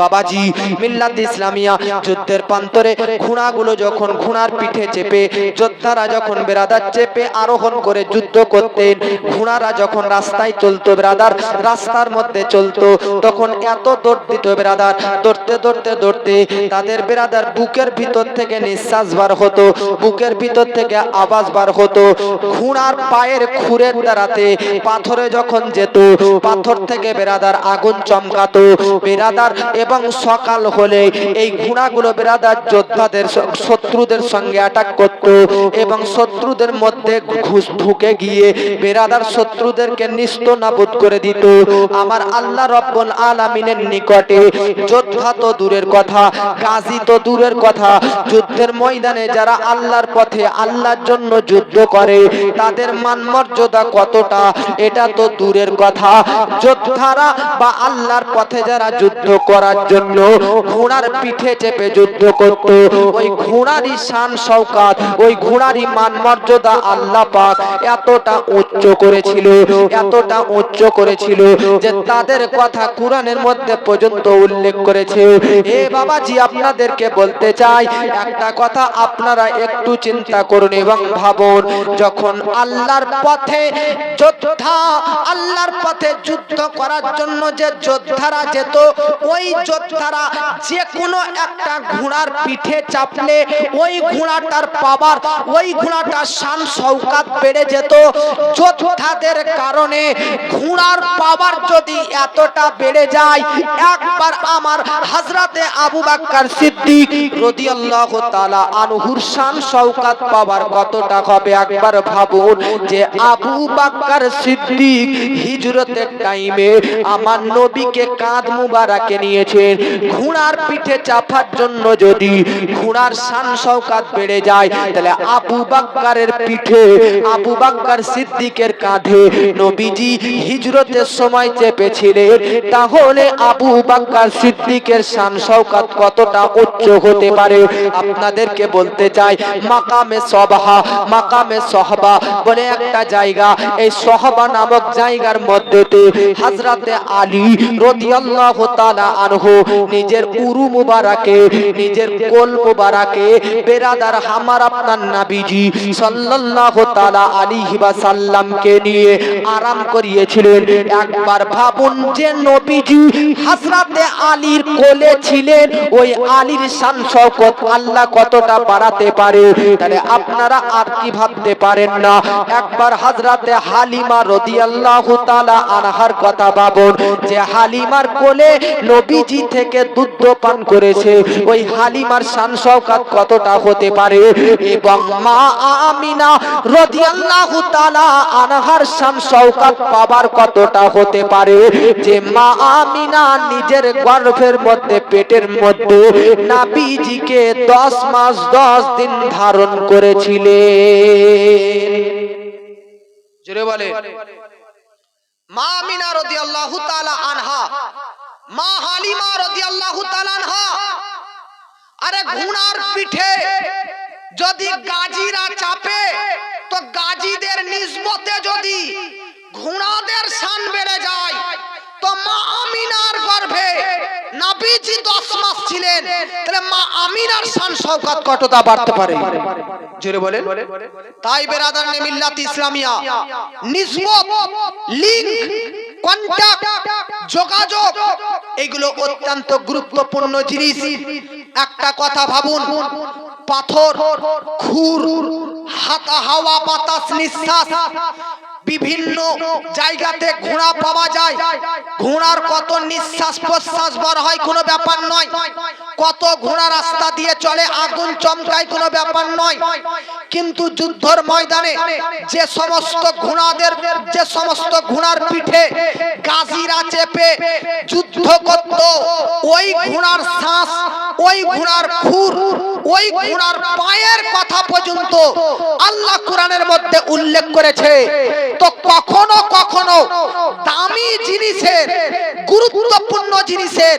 বাবাজি মিল্লাত ইসলামিয়া যুদ্ধের প্রান্তরে ঘোড়াগুলো যখন ঘোড়ার পিঠে চেপে যোদ্ধারা যখন বেরাদার চেপে আরোহণ করে যুদ্ধ করতেন, ঘোড়ারা যখন রাস্তায় চলতো বেরাদার, রাস্তার মধ্যে চলতো, তখন এত দৌড় দিত বেরাদার, দৌড়তে দৌড়তে দৌড়তে তাদের বেরাদার বুকের ভিতর থেকে নিঃশ্বাস বার হতো, বুকের ভিতর থেকে আওয়াজ বার হতো। ঘোড়ার পায়ের খুরের দ্বারাতে পাথরে যখন যেত, পাথর থেকে বেরাদার আগুন চমকাতো বেরাদার। এবং সকাল হলে এই ঘোড়াগুলো বেরাদার যোদ্ধাদের শত্রুদের সঙ্গে অ্যাটাক করত এবং শত্রুদের মধ্যে ঢুকে গিয়ে বেরাদার শত্রুদেরকে নিস্ত নাবুদ করে দিত। আমার আল্লাহ রব্বুল আলামিনের নিকটে যোদ্ধা তো দূরের কথা, গাজী তো দূরের কথা, যুদ্ধের ময়দানে যারা আল্লাহর পথে আল্লাহর জন্য যুদ্ধ করে তাদের মান মর্যাদা কতটা এটা তো দূরের কথা। যোদ্ধারা বা আল্লাহর পথে যারা যুদ্ধ করার জন্য ঘোড়ার পিঠে চেপে যুদ্ধ করত, ওই ঘোড়ারই শান শওকাত, ওই ঘোড়ারই মান মর্যাদা আল্লাহ পাক এতটা উচ্চ করেছিল, এতটা উচ্চ করেছিল যে তাদের কথা কুরআনের মধ্যে পর্যন্ত উল্লেখ করেছে। এ বাবাজি আপনাদেরকে বলতে চাই একটা কথা, আপনারা একটু চিন্তা করুন এবং ভাবুন, যখন আল্লাহর পথে যোদ্ধা, আল্লাহর পথে যুদ্ধ করার জন্য যে যোদ্ধারা যেত, ওই যোদ্ধারা যে কোনো একটা ঘোড়ার পিঠে চাপলে ওই ঘোড়াটার পাওয়ার, ওই ঘোড়াটার শান শওকাত বেড়ে যেত। যোদ্ধাদের কারণে ঘোড়ার পাওয়ার যদি এতটা বেড়ে যায়, একবার আমার হযরতে আবু বকর সিদ্দিক রাদিয়াল্লাহু তাআলা আনহুর শান শওকাত পাওয়ার কতটা হবে একবার ভাবুন। যে আবু বকর সিদ্দিক হিজরতের টাইমে আমার নবীকে কাঁধ মুবারকে নিয়েছেন, ঘোড়ার পিঠে চাপার জন্য যদি ঘোড়ার শান শওকাত বেড়ে যায়, তাহলে আবু বকরের পিঠে, আবু বকর সিদ্দিকের কাঁধে নবীজি হিজরতের সময় চেপেছিলেন, তাহলে আবু বকর সিদ্দিকের শান শওকাত কতটা উচ্চ হতে পারে আপনাদেরকে বলতে চাই। মাকামে সবাহা, মাকামে সহবা বলে একটা জায়গা, এই সহবা নামক জায়গার মধ্যেতে হযরতে আলী রাদিয়াল্লাহু তাআলা আনহু নিজের উরু মুবারাকে, নিজের কোল মুবারাকে বেরাদার আমার আপনার নবীজি সাল্লাল্লাহু তাআলা আলাইহি ওয়াসাল্লামকে নিয়ে আরাম করিয়েছিলেন। একবার ভাবুন যে নবীজি হযরতে আলীর কোলে ছিলেন, ওই আলীর শান শওকত আল্লাহ কতটা বাড়াতে পারে, তাহলে আপনারা আর কি ভাবতে পারেন না। একবার হযরতে হালিমা রাদিয়াল্লাহু তাআলা আনহার কথা ভাবুন, যে হালিমার কোলে নবীজি থেকে দুধ পান করেছে, ওই হালিমার শান শওকত কতটা হতে পারে। এবং মা আমিনা রাদিয়াল্লাহু তাআলা আনহার শান শওকত পাবার কতটা হতে পারে, যে মা আমিনা নিজের গর্ভের মধ্যে, পেটের মধ্যে নবীজিকে 10 মাস 10 দিন ধারণ করেছিলেন। জোরে বলে মা আমিনা রাদিয়াল্লাহু তাআলা আনহা, মা হালিমা রাদিয়াল্লাহু তাআলা আনহা। আরে ঘোড়ার পিঠে যদি গাজীরা চাপে, তো গাজীদের নিসবতে যদি ঘোড়াদের শান বেড়ে যায়, তো মা আমিনার গর্ভে নবীজি 10 মাস ছিলেন, তাহলে মা আমিনার শান শওকত কতটা বাড়তে পারে, জোরে বলেন। তাই বেরাদারনে মিল্লাত ইসলামিয়া, নিসবত, লিঙ্ক, কন্টাক্ট, যোগাযোগ এগুলো অত্যন্ত গুরুত্বপূর্ণ জিনিস। একটা কথা ভাবুন, পাথর, খুর, হাওয়া বাতাস নিঃশ্বাস, বিভিন্ন জায়গাতে ঘোড়া পাওয়া যায়, ঘোড়ার কত নিঃশ্বাস প্রশ্বাস বার হয় কোনো ব্যাপার নয়, কত ঘোড়া রাস্তা দিয়ে চলে আগুন চমকায় কোনো ব্যাপার নয়। কিন্তু যুদ্ধের ময়দানে যে সমস্ত ঘোড়াদের, যে সমস্ত ঘোড়ার পিঠে গাজীরা চেপে যুদ্ধ করত, ওই ঘোড়ার শ্বাস, ওই ঘোড়ার খুর, ওই ঘোড়ার পায়ের কথা পর্যন্ত আল্লাহ কোরআনের মধ্যে উল্লেখ করেছে। তো কখনো কখনো দামি জিনিসের, গুরুত্বপূর্ণ জিনিসের,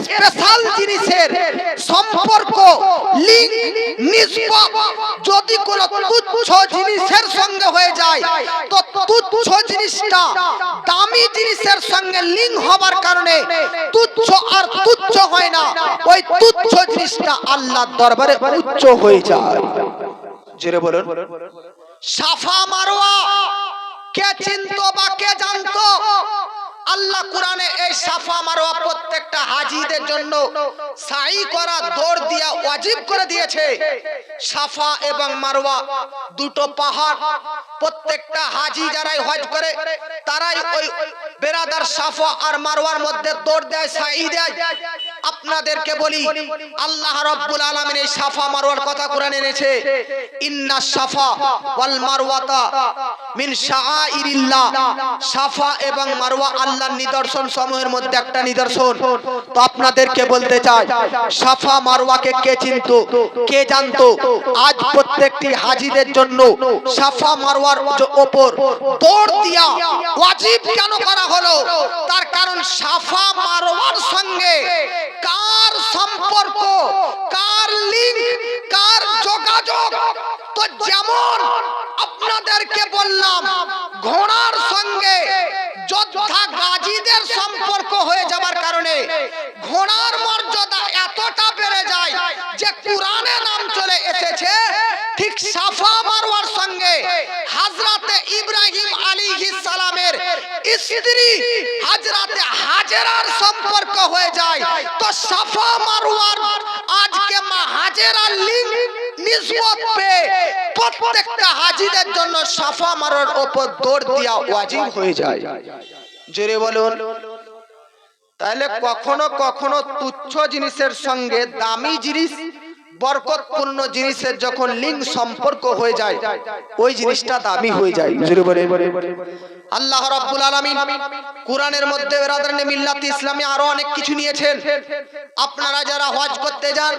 স্পেশাল জিনিসের সম্পর্ক, লিঙ্ক, নিসবত যদি কোনো তুচ্ছ জিনিসের সঙ্গে হয়ে যায়, তো তুচ্ছ জিনিসটা দামি জিনিসের সঙ্গে লিঙ্ক হবার কারণে তুচ্ছ আর তুচ্ছ জিনিসটা আল্লাহর দরবারে উচ্চ হয়ে যায়। জোরে বলুন। সাফা মারওয়া কে চিনতো বা কে জানতো? আল্লাহ কোরআনে এই সাফা মারওয়া প্রত্যেকটা হাজীদের জন্য সাই করা, দৌড় দিয়া ওয়াজিব করে দিয়েছে। সাফা এবং মারওয়া দুটো পাহাড়, প্রত্যেকটা হাজী যারাই হজ করে তারাই ওই বেরাদার সাফা আর মারওয়ার মধ্যে দৌড় দেয়, সাই দেয়। আপনাদেরকে বলি, আল্লাহ রাব্বুল আলামিন এই সাফা মারওয়ার কথা কোরআনে এনেছে, ইন্না সাফা ওয়াল মারওয়াতা মিন শাআইরিল্লাহ। সাফা এবং মারওয়া আল্লাহর নিদর্শন সমূহের মধ্যে একটা নিদর্শন। তো আপনাদেরকে বলতে চাই, সাফা মারওয়াকে কে চিনতো, কে জানতো? আজ প্রত্যেকটি হাজীদের জন্য সাফা মারওয়ার উপর দৌড় দিয়া ওয়াজিব কেন করা হলো? তার কারণ সাফা মারওয়ার সঙ্গে কার সম্পর্ক, কার লিঙ্ক, কার যোগাযোগ? তো যেমন আপনাদেরকে বললাম, ঘোড়ার সঙ্গে যোদ্ধা গাজীদের সম্পর্ক হয়ে যাবার কারণে ঘোড়ার মর্যাদা এতটা বেড়ে যায় যে কুরআনে নাম চলে এসেছে। ঠিক সাফা মারওয়ার সঙ্গে হযরতে ইব্রাহিম আলাইহিস সালামের স্ত্রী হযরতে হাজেরার সম্পর্ক হয়ে যায়। তো সাফা মারওয়ার আজকে মা হাজেরার লিঙ্ক নিসবত পেয়ে প্রত্যেকটা হাজীদের জন্য সাফা মারওয়ার উপর দৌড় দেওয়া ওয়াজিব হয়ে যায়। জোরে বলুন। তাহলে কখনো কখনো তুচ্ছ জিনিসের সঙ্গে দামি জিনিস, বরকতপূর্ণ জিনিসের যখন লিঙ্ক সম্পর্ক হয়ে যায়, ওই জিনিসটা দামি হয়ে যায়। জোরে বলে। আল্লাহ রাব্বুল আলামিন কুরআনের মধ্যে বেরাদারনে মিল্লাত ইসলামী আরো অনেক কিছু নিয়েছেন। আপনারা যারা হজ করতে যান,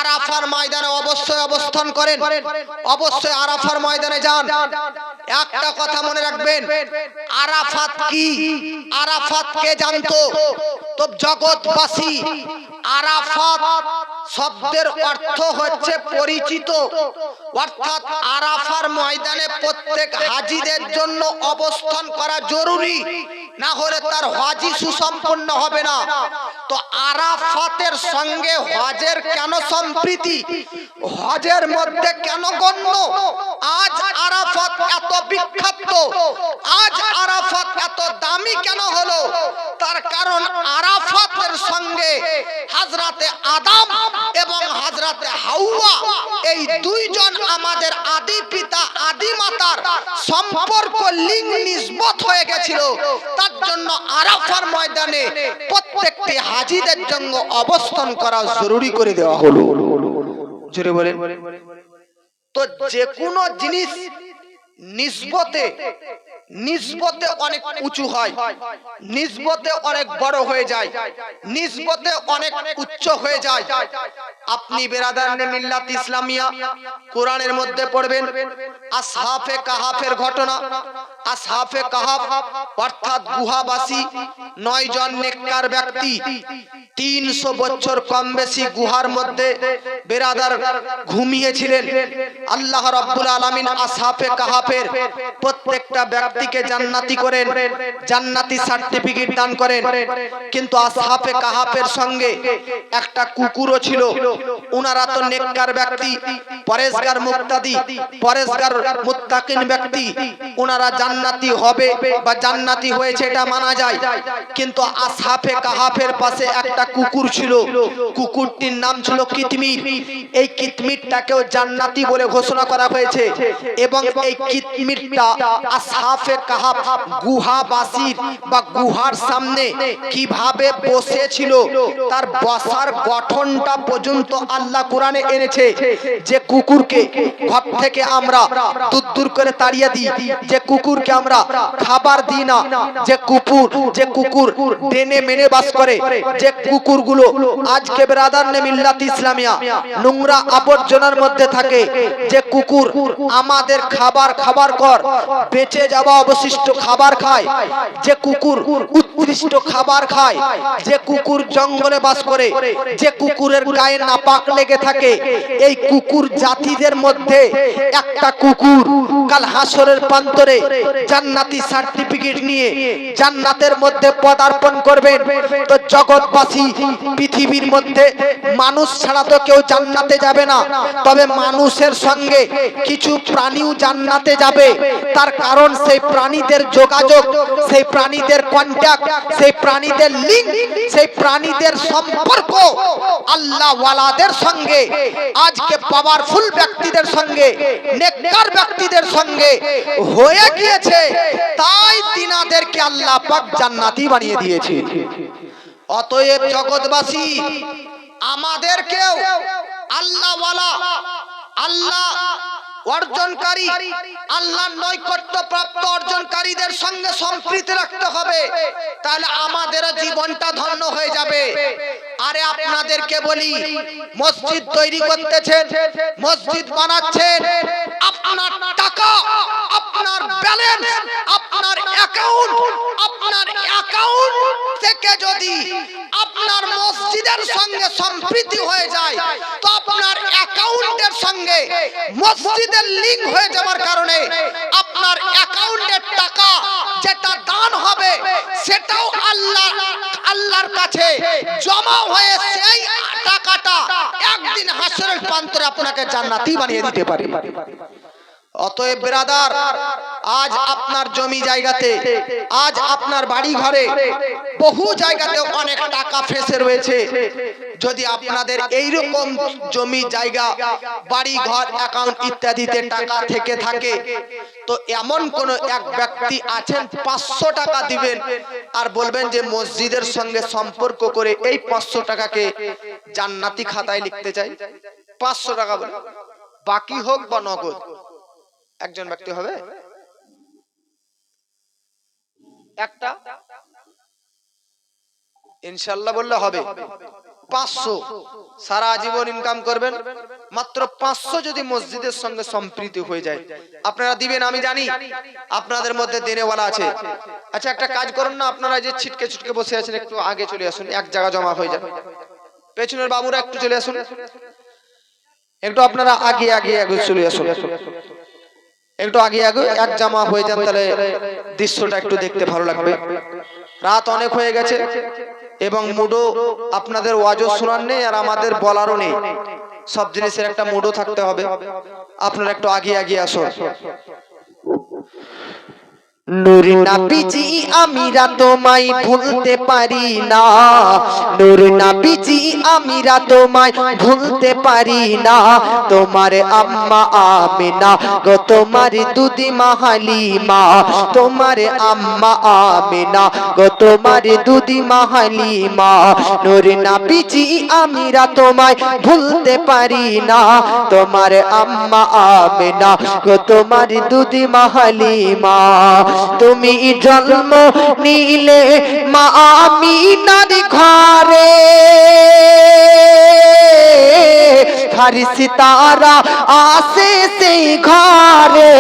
আরাফার ময়দানে অবশ্যই অবস্থান করেন, অবশ্যই আরাফার ময়দানে যান। একটা কথা মনে রাখবেন, আরাফাত কি, আরাফাত কে জানতো? তো জগৎবাসী আরাফাত শব্দের অর্থ হচ্ছে পরিচিত, অর্থাৎ আরাফার ময়দানে প্রত্যেক হাজীদের জন্য অবস্থান করা জরুরি, না হলে তার হজই সুসম্পন্ন হবে না। তো আরাফাতের সঙ্গে হজের কেন সম্প্রীতি, হজের মধ্যে কেন গণ্য? আজ আরাফাত এত বিখ্যাত, আজ আরাফাত এত দামি কেন হলো? তার কারণ আরাফাতের সঙ্গে হযরতে আদম এবং হযরতে হাওয়া, এই দুইজন আমাদের আদি পিতা আদি মাতার সম্পর্ক লিঙ্ক নিসবত হয়ে গেছিল। তার জন্য আরাফার ময়দানে প্রত্যেকটি হাজীদের জন্য অবস্থান করা জরুরি করে দেওয়া হলো। জোরে বলেন। তো যে কোনো জিনিস নিসবতে নিসবতে অনেক উঁচু হয়, নিসবতে অনেক বড় হয়ে যায়, নিসবতে অনেক উচ্চ হয়ে যায়। আপনি বেরাদারনে মিল্লাত ইসলামিয়া কোরআনের মধ্যে পড়বেন আসহাফে কাহাফের ঘটনা। আসহাফে কাহাফ অর্থাৎ গুহাবাসী 9 জন নেককার ব্যক্তি 300 বছর কম বেশি গুহার মধ্যে বেরাদার ঘুমিয়েছিলেন। আল্লাহ রাব্বুল আলামিন আসহাফে কাহাফের প্রত্যেকটা ব্যক্তিকে জান্নাতি করেন, জান্নাতি সার্টিফিকেট দান করেন। কিন্তু আসহাফে কাহাফের সঙ্গে একটা কুকুরও ছিল। উনারা তো নেককার ব্যক্তি, পরেশগার মুক্তাদি, পরেশগার মুত্তাকিন ব্যক্তি, উনারা জান্নাতি হবে বা জান্নাতি হয়েছে এটা মানা যায়। কিন্তু আসহাফে কাহাফের পাশে একটা কুকুর ছিল, কুকুরটির নাম ছিল কিতমির। এই কিতমিরটাকেও জান্নাতি বলে ঘোষণা করা হয়েছে। এবং এই কিতমিরটা আসহাফে কাহাফ গুহাবাসীর বা গুহার সামনে কিভাবে বসেছিল, তার বসার গঠনটা পর্যন্ত আল্লাহ কোরআনে এনেছে। যে কুকুরকে ঘর থেকে আমরা দূর দূর করে তাড়িয়ে দিই, যে কুকুরকে আমরা খাবার দিই না, যে কুকুর ডেনে মেনে বাস করে, যে কুকুরগুলো আজকে বেরাদারনে মিল্লাত ইসলামিয়া নোংরা আবর্জনার মধ্যে থাকে, যে কুকুর আমাদের খাবার কর বেঁচে যাওয়া অবশিষ্ট খাবার খায়, যে কুকুর উৎকৃষ্ট খাবার খায়, যে কুকুর জঙ্গলে বাস করে, যে কুকুরের গায়ে নাপাক লেগে থাকে, এই কুকুর জাতিদের মধ্যে একটা কুকুর কাল হাসরের প্রান্তরে জান্নাতি সার্টিফিকেট নিয়ে জান্নাতের মধ্যে পদার্পণ করবেন। তো জগৎবাসী পৃথিবীর মধ্যে মানুষ ছাড়া তো কেউ জান্নাতে যাবে না, তবে মানুষের সঙ্গে কিছু প্রাণীও জান্নাতে যাবে। তার কারণ সেই প্রাণীদের যোগাযোগ, সেই প্রাণীদের কন্ট্যাক্ট, সেই প্রাণীদের লিঙ্ক, সেই প্রাণীদের সম্পর্ক আল্লাহ ওয়ালাদের সঙ্গে, আজকে পাওয়ারফুল ব্যক্তিদের সঙ্গে, নেককার ব্যক্তিদের সঙ্গে হয়ে গিয়েছে। তাই তিনাদেরকে আল্লাহ পাক জান্নাতি বানিয়ে দিয়েছে। অতএব জগৎবাসী আমাদেরকেও আল্লাহ ওয়ালা, আল্লাহ অর্জনকারী, আল্লাহর নৈকট্য প্রাপ্ত অর্জনকারীদের সঙ্গে সম্প্রীতি রাখতে হবে, তাহলে আমাদের জীবনটা ধন্য হয়ে যাবে। আরে আপনাদেরকে বলি, মসজিদ তৈরি করতেছেন, মসজিদ বানাচ্ছেন, আপনার টাকা, আপনার ব্যালেন্স, আপনার অ্যাকাউন্ট, আপনার অ্যাকাউন্ট থেকে যদি আপনার মসজিদের সঙ্গে সম্প্রীতি হয়ে যায়, তো আপনার অ্যাকাউন্টের সঙ্গে মসজিদের লিংক হয়ে যাওয়ার কারণে আপনার অ্যাকাউন্টের টাকা যেটা দান হবে সেটাও আল্লাহর কাছে জমা হয়ে সেই টাকাটা একদিন হাসরের প্রান্তরে আপনাকে জান্নাতি বানিয়ে দিতে পারে। অতএব ব্রাদার, আজ আপনার জমি জায়গাতে, আজ আপনার বাড়ি ঘরে, বহু জায়গাতে অনেক টাকা ফেসে রয়েছে। যদি আপনাদের এইরকম জমি জায়গা, বাড়ি ঘর, অ্যাকাউন্ট ইত্যাদিতে টাকা থেকে থাকে, তো এমন কোন এক ব্যক্তি আছেন 500 টাকা দিবেন আর বলবেন যে মসজিদের সঙ্গে সম্পর্ক করে এই 500 টাকাকে জান্নাতি খাতায় লিখতে চাই। 500 টাকা বলে, বাকি হোক বা নগদ, একজন ব্যক্তি হবে একটা, ইনশাআল্লাহ বললে হবে 500, সারা জীবন ইনকাম করবেন, মাত্র 500 যদি মসজিদের সঙ্গে সম্প্রীতি হয়ে যায় আপনারা দিবেন। আমি জানি আপনাদের মধ্যে দেনেওয়ালা আছে। আচ্ছা একটা কাজ করুন না, আপনারা যে ছিটকে ছিটকে বসে আছেন একটু আগে চলে আসুন, এক জায়গা জমা হয়ে যাবে। পেছনের বাবুরা একটু চলে আসুন, একটু আপনারা আগে আগে আগে চলে আসুন, একটু আগে আগে এক জামা হয়ে যান, তাহলে দৃশ্যটা একটু দেখতে ভালো লাগবে। রাত অনেক হয়ে গেছে এবং মুডও আপনাদের ওয়াজও শোনার নেই আর আমাদের বলারও নেই, সব জিনিসের একটা মুডও থাকতে হবে। আপনারা একটু আগে আগে আসুন। নূর নবীজি আমিরা তোমায় ভুলতে পারি না, নূর নবীজি আমিরা তোমায় ভুলতে পারি না। তোমার আম্মা আমিনা গো, তোমার দুধি হালিমা, তোমার আম্মা আমিনা গো, তোমার দুধি হালিমা। নূর নবীজি আমিরা তোমায় ভুলতে পারি না, তোমার আম্মা আমিনা গো, তোমার দুধি হালিমা। তুমি জন্ম নিলে মা আমিনার ঘরে, ফেরেশতারা আসে সেই ঘরে।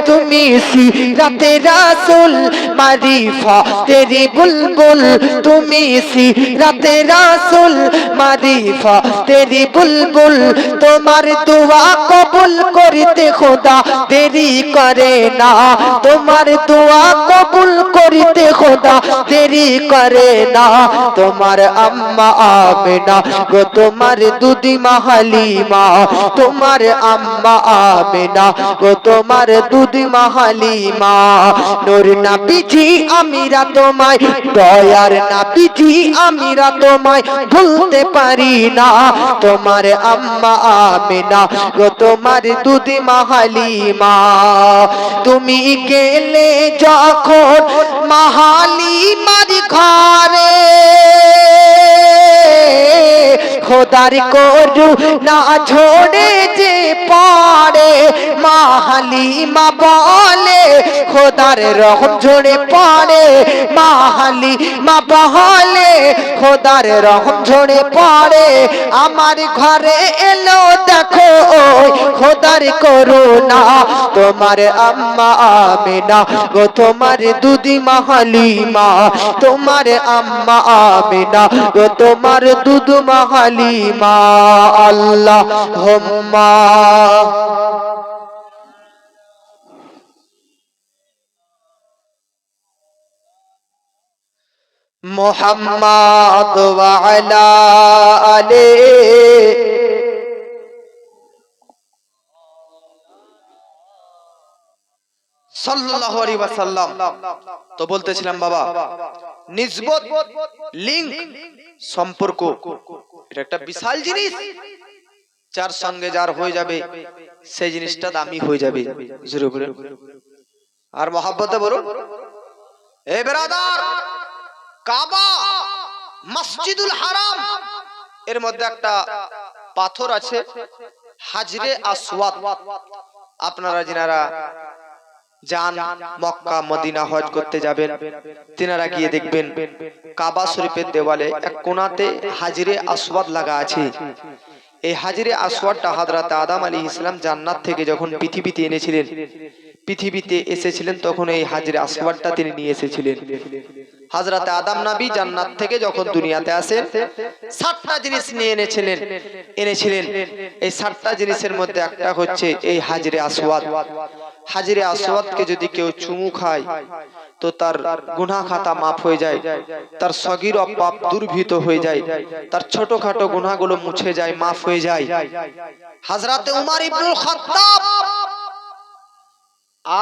তুমি সিরাতে রাসূল মারিফাতের বুলবুল, তুমি সিরাতে রাসূল মারিফাতের বুলবুল। তোমার দোয়া কবুল করতে খোদা দেরি করে না, তোমার দোয়া কবুল করতে খোদা দেরি করে না। তোমার আম্মা আমিনা গো, তোমার দুধি হালিমা, তোমার আম্মা আমিনা গো, তোমার দুধি হালিমা। নূর নবীজি আমিরা তোমায়, দয়ার নবীজি আমিরা তোমায় ভুলতে পারি না, তোমার আম্মা আমিনা গো, তোমার দুধি হালিমা। তুমি গেলে যখন হালিমার ঘরে, খোদার করুণা ঝরে যে পড়ে, মা হালিমা বলে খোদার রহম ঝরে পড়ে, মা হালিমা বলে খোদার রহম ঝরে পড়ে। আমার ঘরে এলো দেখো ওই খোদার করুণা, তোমার আম্মা আমিনা গো, তোমার দুধি হালিমা, তোমার আম্মা আমিনা গো, তোমার দুধ হালিমা। কালিমা আল্লাহুম্মা মুহাম্মাদ ওয়া আলা আলি সাল্লাল্লাহু আলাইহি ওয়াসাল্লাম। তো বলতেছিলাম বাবা, নিসবত, লিংক, সম্পর্ক এটা একটা বিশাল জিনিস। যার সঙ্গে যার হয়ে যাবে সেই জিনিসটা দামি হয়ে যাবে। জোরে বলেন আর মহব্বতে বলুন। এ ব্রাদার, কাবা, মসজিদুল হারাম, এর মধ্যে একটা পাথর আছে হাজরে আসওয়াদ। আপনারা যারা যান মক্কা মদিনা হজ করতে যাবেন, তিনারা গিয়ে দেখবেন কাবা শরীফের দেওয়ালে এক কোণাতে হাজরে আসওয়াদ লাগা আছে। এই হাজরে আসওয়াদটা হযরত আদম আলাইহিস সালাম জান্নাত থেকে যখন পৃথিবীতে এনেছিলেন, পৃথিবীতে এসেছিলেন, তখন এই হাজরে আসওয়াদটা তিনি নিয়ে এসেছিলেন। হযরত আদম নবী জান্নাত থেকে যখন দুনিয়াতে আসেন 7টা জিনিস নিয়ে এনেছিলেন। এই 7টা জিনিসের মধ্যে একটা হচ্ছে এই হাজরে আসওয়াদ। হাজরে আসওয়াদকে যদি কেউ চুমু খায় তো তার গুনাহ খাতা মাফ হয়ে যায়, তার সগীরা পাপ দূরীভূত হয়ে যায়, তার ছোটখাটো গুনাহগুলো মুছে যায়, মাফ হয়ে যায়। হযরত উমর ইবনুল খাত্তাব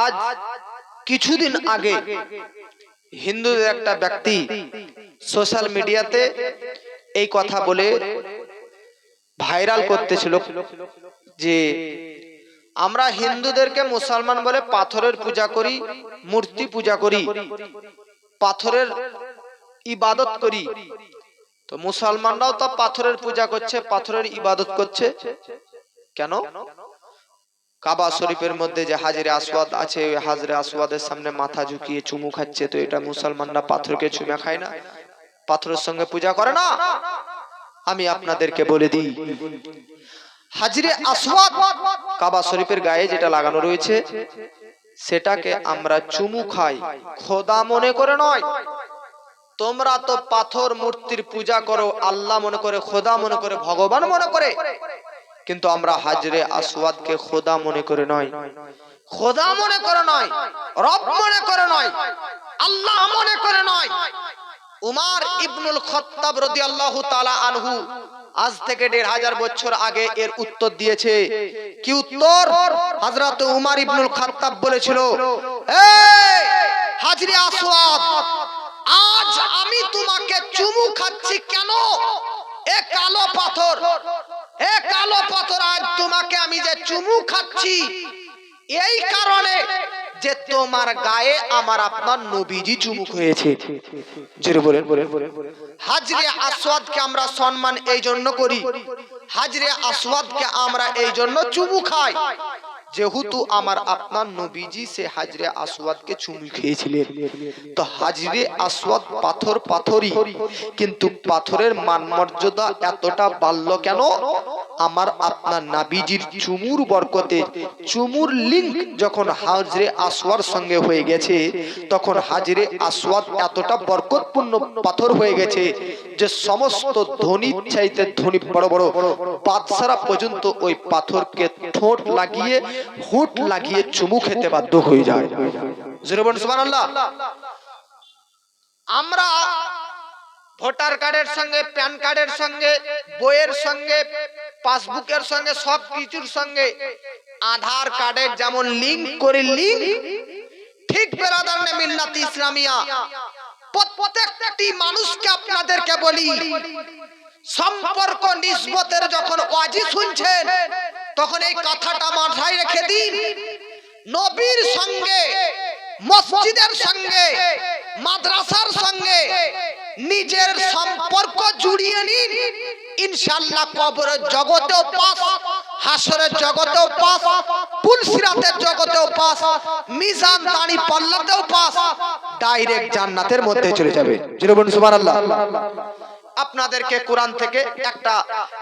আজ কিছুদিন আগে হিন্দুদের একটা ব্যক্তি সোশ্যাল মিডিয়াতে এই কথা বলে ভাইরাল করতেছিল যে আমরা হিন্দুদেরকে মুসলমান বলে পাথরের পূজা করি, মূর্তি পূজা করি, পাথরের ইবাদত করি। তো মুসলমানরাও তো পাথরের পূজা করছে, পাথরের ইবাদত করছে কেন? কাবা শরীফের মধ্যে যে হাজরে আসওয়াদ আছে, ওই হাজরে আসওয়াদের সামনে মাথা ঝুঁকিয়ে চুমু খাচ্ছে, তো এটা মুসলমানরা পাথরকে চুমে খায় না, পাথরের সঙ্গে পূজা করে না? আমি আপনাদেরকে বলে দিই, হাজরে আসওয়াদ কাবা শরীফের গায়ে যেটা লাগানো রয়েছে সেটাকে আমরা চুমু খাই খোদা মনে করে নয়। তোমরা তো পাথর মূর্তির পূজা করো আল্লাহ মনে করে, খোদা মনে করে, ভগবান মনে করে, কিন্তু আমরা হাজরে আসওয়াদকে খোদা মনে করে নয়, খোদা মনে করে নয়, রব মনে করে নয়, আল্লাহ মনে করে নয়। উমর ইবনুল খাত্তাব রাদিয়াল্লাহু তাআলা আনহু আজ থেকে ১৫০০ বছর আগে এর উত্তর দিয়েছে। কি উত্তর? হযরত উমর ইবনুল খাত্তাব বলেছিল, এই হাজরে আসওয়াদ, আজ আমি তোমাকে চুমু খাচ্ছি কেন? এ কালো পাথর, এ কালো পাথর, আজ তোমাকে আমি যে চুমু খাচ্ছি এই কারণে যে তোমার গায়ে আমার আপনার নবীজি চুমুক হয়েছে। জোরে বলেন। হাজরে আসওয়াদকে আমরা সম্মান এই জন্য করি, হাজরে আসওয়াদকে আমরা এই জন্য চুমু খাই যেহেতু আমার আপনার নবীজি সে হাজরে আসওয়াদকে চুমু খেয়েছিলেন। তো হাজরে আসওয়াদ পাথরই, কিন্তু পাথরের মান মর্যাদা এতটা বাড়লো কেন? আমার আপনার নবীজির চুমুর বরকতে, চুমুর লিংক যখন হাজরে আসওয়াদ সঙ্গে হয়ে গেছে, তখন হাজরে আসওয়াদ এতটা বরকতপূর্ণ পাথর হয়ে গেছে যে সমস্ত ধনী চাইতে ধনী বড় বড় বাদশারা পর্যন্ত ওই পাথরকে ঠোঁট লাগিয়ে, হুট লাগিয়ে চুমু খেতে বাধ্য হয়ে যায়। জোরে বলুন সুবহানাল্লাহ। আমরা ভোটার কার্ডের সঙ্গে, প্যান কার্ডের সঙ্গে, বইয়ের সঙ্গে, পাসবুকের সঙ্গে, সব কিছুর সঙ্গে আধার কার্ডের যেমন লিংক করে, লিংক ঠিক বেরাদারনে মিল্লাত ইসলামিয়া প্রত্যেকটি মানুষকে আপনাদেরকে বলি, সম্পর্ক নিসবতের যখন ওয়াজি শুনছেন তখন এই কথাটা মাথায় রেখে দিন। নবীর সঙ্গে, মসজিদের সঙ্গে, মাদ্রাসার সঙ্গে নিজের সম্পর্ক জুড়িয়ে নিন, ইনশাআল্লাহ কবরের জগতেও পাস, হাসরের জগতেও পাস, পুলসিরাতের জগতেও পাস, মিজান দানি পাল্লাতেও পাস, ডাইরেক্ট জান্নাতের মধ্যে চলে যাবে। জোরে বলুন সুবহানাল্লাহ। আপনাদেরকে কোরআন থেকে একটা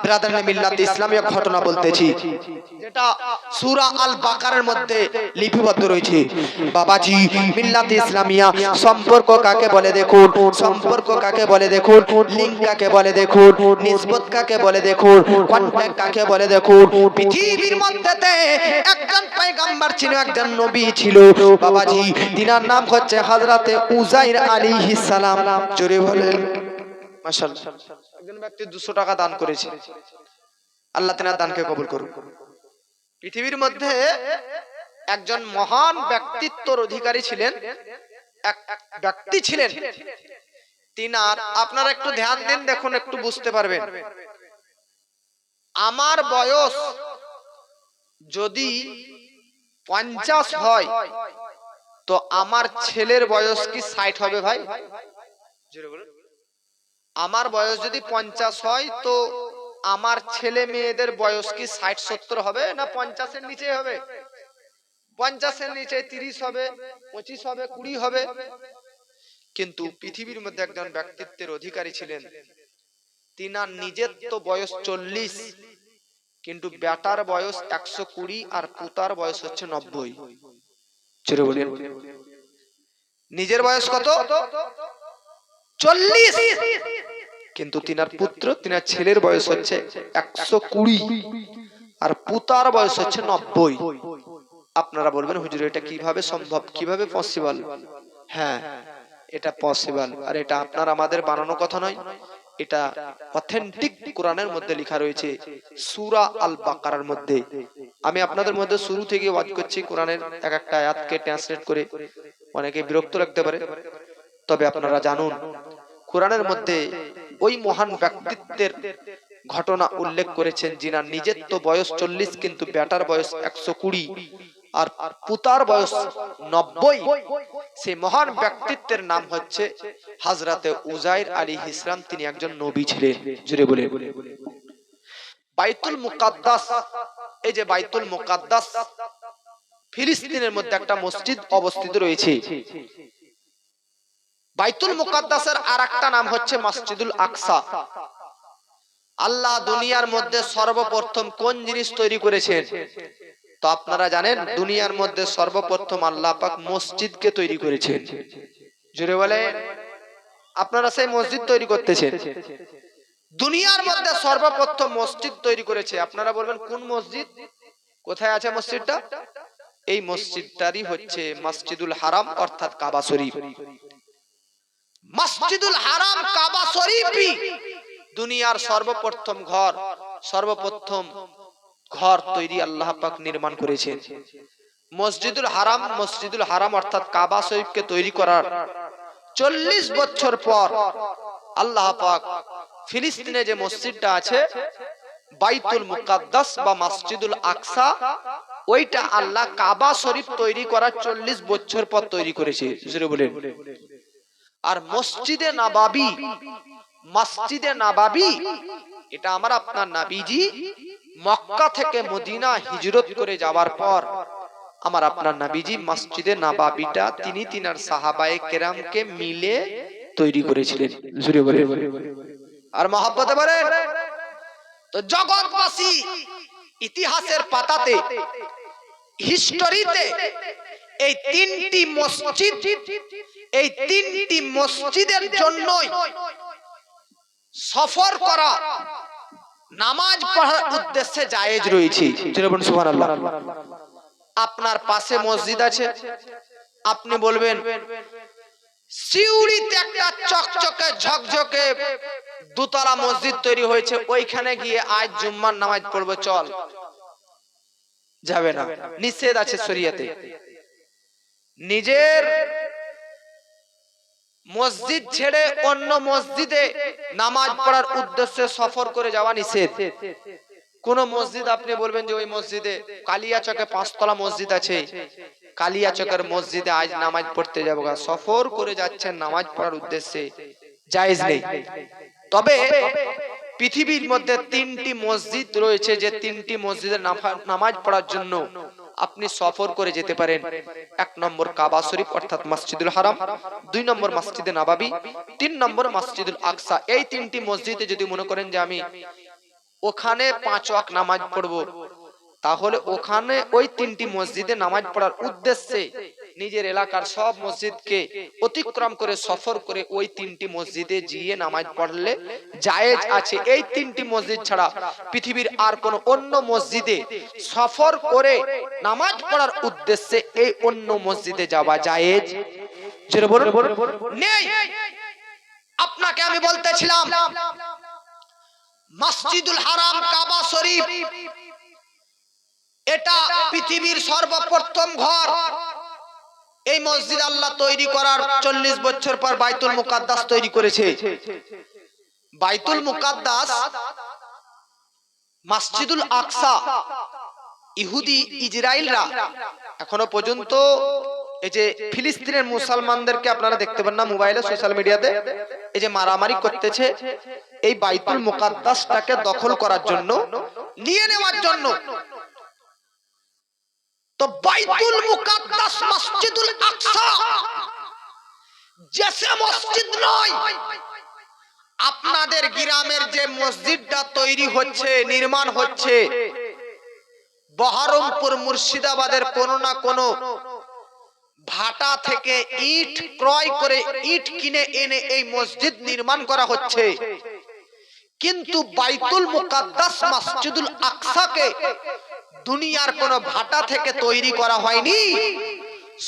ব্রাদারনে মিল্লাত ইসলামিয়া ঘটনা বলতেছি, যেটা সূরা আল বাকারার মধ্যে লিপিবদ্ধ রয়েছে। বাবাজি, মিল্লাত ইসলামিয়া সম্পর্ক কাকে বলে দেখুন, সম্পর্ক কাকে বলে দেখুন, লিঙ্ক কাকে বলে দেখুন, নিসবত কাকে বলে দেখুন, কন্টাক্ট কাকে বলে দেখুন। পৃথিবীর মধ্যেতে একজন পয়গম্বর ছিল, একজন নবী ছিল বাবাজি, তিনার নাম হচ্ছে হযরতে উযাইর আলাইহিস সালাম। জোরে বলেন মাশাআল্লাহ। একজন ব্যক্তি 200 টাকা দান করেছে, আল্লাহ তিনার দানকে কবুল করুন। পৃথিবীর মধ্যে একজন মহান ব্যক্তিত্বের অধিকারী ছিলেন, এক ব্যক্তি ছিলেন তিনার, আপনারা একটু ধ্যান দেন, দেখুন একটু বুঝতে পারবেন। আমার বয়স যদি 50 হয় তো আমার ছেলের বয়স কি 60 হবে ভাই? জোরে বলুন। আমার বয়স যদি 50 হয় তো আমার ছেলে মেয়েদের বয়স কি 60-70 হবে না 50 এর নিচে হবে? 50 এর নিচে 30 হবে, 25 হবে, 20 হবে। কিন্তু পৃথিবীর মধ্যে একজন ব্যক্তিত্বের অধিকারী ছিলেন, তিনার নিজের তো বয়স 40, কিন্তু বেটার বয়স 120 আর পুতার বয়স হচ্ছে 90। জোরে বলেন। নিজের বয়স কত? 40, কিন্তু তিনার পুত্র, তিনার ছেলের বয়স হচ্ছে 120 আর পুতার বয়স হচ্ছে 90। আপনারা বলবেন হুজুর এটা কিভাবে সম্ভব, কিভাবে পসিবল? হ্যাঁ, এটা পসিবল, আর এটা আপনার আমাদের বানানো কথা নয়, এটা অথেন্টিক কোরআনের মধ্যে লেখা রয়েছে সূরা আল বাকারার মধ্যে। আমি আপনাদের মধ্যে শুরু থেকে ওয়াজ করছি কোরআনের এক একটা আয়াতকে ট্রান্সলেট করে, অনেকে বিরক্ত লাগতে পারে, তবে আপনারা জানুন কোরআনের মধ্যে ওই মহান ব্যক্তিত্বের ঘটনা উল্লেখ করেছেন যিনার নিজের তো বয়স 40 কিন্তু বেটার বয়স 120 আর পুতার বয়স 90। সেই মহান ব্যক্তিত্বের নাম হচ্ছে হযরতে উযাইর আলাইহিস সালাম। তিনি একজন নবী ছিলেন। জোরে বলে। বাইতুল মুকাদ্দাস, এই যে বাইতুল মুকাদ্দাস ফিলিস্তিনের মধ্যে একটা মসজিদ অবস্থিত রয়েছে। বাইতুল মুকাদ্দাসের আরেকটা নাম হচ্ছে মসজিদুল আকসা। আল্লাহ দুনিয়ার মধ্যে সর্বপ্রথম কোন জিনিস তৈরি করেছেন? তো আপনারা জানেন দুনিয়ার মধ্যে সর্বপ্রথম আল্লাহ পাক মসজিদকে তৈরি করেছেন। জোরে বলে। আপনারা সেই মসজিদ তৈরি করতেছেন। দুনিয়ার মধ্যে সর্বপ্রথম মসজিদ তৈরি করেছে। আপনারা বলবেন কোন মসজিদ, কোথায় আছে মসজিদটা? এই মসজিদটারই হচ্ছে মসজিদুল হারাম অর্থাৎ কাবা শরীফ। মসজিদুল হারাম কাবা শরীফই দুনিয়ার সর্বপ্রথম ঘর তৈরি আল্লাহ পাক নির্মাণ করেছেন। মসজিদুল হারাম অর্থাৎ কাবা শরীফকে তৈরি করার 40 বছর পর আল্লাহ পাক ফিলিস্তিনে যে মসজিদটা আছে বাইতুল মুকাদ্দাস বা মসজিদুল আকসা, ওইটা আল্লাহ কাবা শরীফ তৈরি করার 40 বছর পর তৈরি করেছে। জোরে বলেন। আর মসজিদে নববী এটা আমার আপনার নবীজি মক্কা থেকে মদিনা হিজরত করে যাওয়ার পর আমার আপনার নবীজি মসজিদে নববীটা তিনি তিনার সাহাবায়ে কেরামকে মিলে তৈরি করেছিলেন। জোরে বলে। আর মহব্বতে বলেন তো জগৎবাসী ইতিহাসের পাতাতে, হিস্টরিতে এই তিনটি মসজিদের জন্যই সফর করা, নামাজ পড়ার উদ্দেশ্যে জায়েজ রয়েছে। সুবহানাল্লাহ। আপনার পাশে মসজিদ আছে, আপনি বলবেন সিউড়িতে একটা চকচকে ঝকঝকে দুতলা মসজিদ তৈরি হয়েছে, ওইখানে গিয়ে আজ জুম্মার নামাজ পড়বো, চল, যাবে না, নিষেধ আছে শরীয়তে। নিজের মসজিদ ছেড়ে অন্য মসজিদে নামাজ পড়ার উদ্দেশ্যে সফর করে যাওয়া নিষেধ। কোন মসজিদ আপনি বলবেন যে ওই মসজিদে কালিয়াচকে 5 তলা মসজিদ আছে, কালিয়াচকের মসজিদে আজ নামাজ পড়তে যাবো, সফর করে যাচ্ছেন নামাজ পড়ার উদ্দেশ্যে, জায়েজ নেই। তবে পৃথিবীর মধ্যে 3টি মসজিদ রয়েছে যে 3টি মসজিদের নামাজ পড়ার জন্য আপনি সফর করে যেতে পারেন। 1 নম্বর কাবা শরীফ অর্থাৎ মসজিদুল হারাম, 2 নম্বর মসজিদে নববী, 3 নম্বর মসজিদুল আকসা। এই তিনটি মসজিদে যদি মনে করেন যে আমি ওখানে 5 ওয়াক্ত নামাজ পড়বো, তাহলে ওখানে ওই তিনটি মসজিদে নামাজ পড়ার উদ্দেশ্যে নিজের এলাকার সব মসজিদকে অতিক্রম করে সফর করে ওই তিনটি মসজিদে গিয়ে নামাজ পড়লে জায়েজ আছে। এই তিনটি মসজিদ ছাড়া পৃথিবীর আর কোনো অন্য মসজিদে সফর করে নামাজ পড়ার উদ্দেশ্যে এই অন্য মসজিদে যাওয়া জায়েজ যেটা বলুন নেই। আপনাকে আমি বলতেছিলাম মসজিদুল হারাম কাবা শরীফ এটা পৃথিবীর সর্বপ্রথম ঘর। এই মসজিদ আল্লাহ তৈরি করার 40 বছর পর বাইতুল মুকাদ্দাস তৈরি করেছে। বাইতুল মুকাদ্দাস, মসজিদুল আকসা ইহুদি ইসরায়েলরা এখনো পর্যন্ত এই যে ফিলিস্তিনের মুসলমানদেরকে আপনারা দেখতে পান না মোবাইলে সোশ্যাল মিডিয়াতে, এই যে মারামারি করতেছে এই বাইতুল মুকাদ্দাসটাকে দখল করার জন্য, নিয়ে নেওয়ার জন্য। তো বাইতুল মুকাদ্দাস মসজিদুল আকসা জেসে মসজিদ নয়। আপনাদের গ্রামের যে মসজিদটা তৈরি হচ্ছে, নির্মাণ হচ্ছে, বহরমপুর মুর্শিদাবাদের কোন না কোন ভাটা থেকে ইট ক্রয় করে ইট কিনে এনে এই মসজিদ নির্মাণ করা হচ্ছে। কিন্তু বাইতুল মুকাদ্দাস মসজিদুল আকসাকে দুনিয়ার কোন ভাটা থেকে তৈরি করা হয়নি।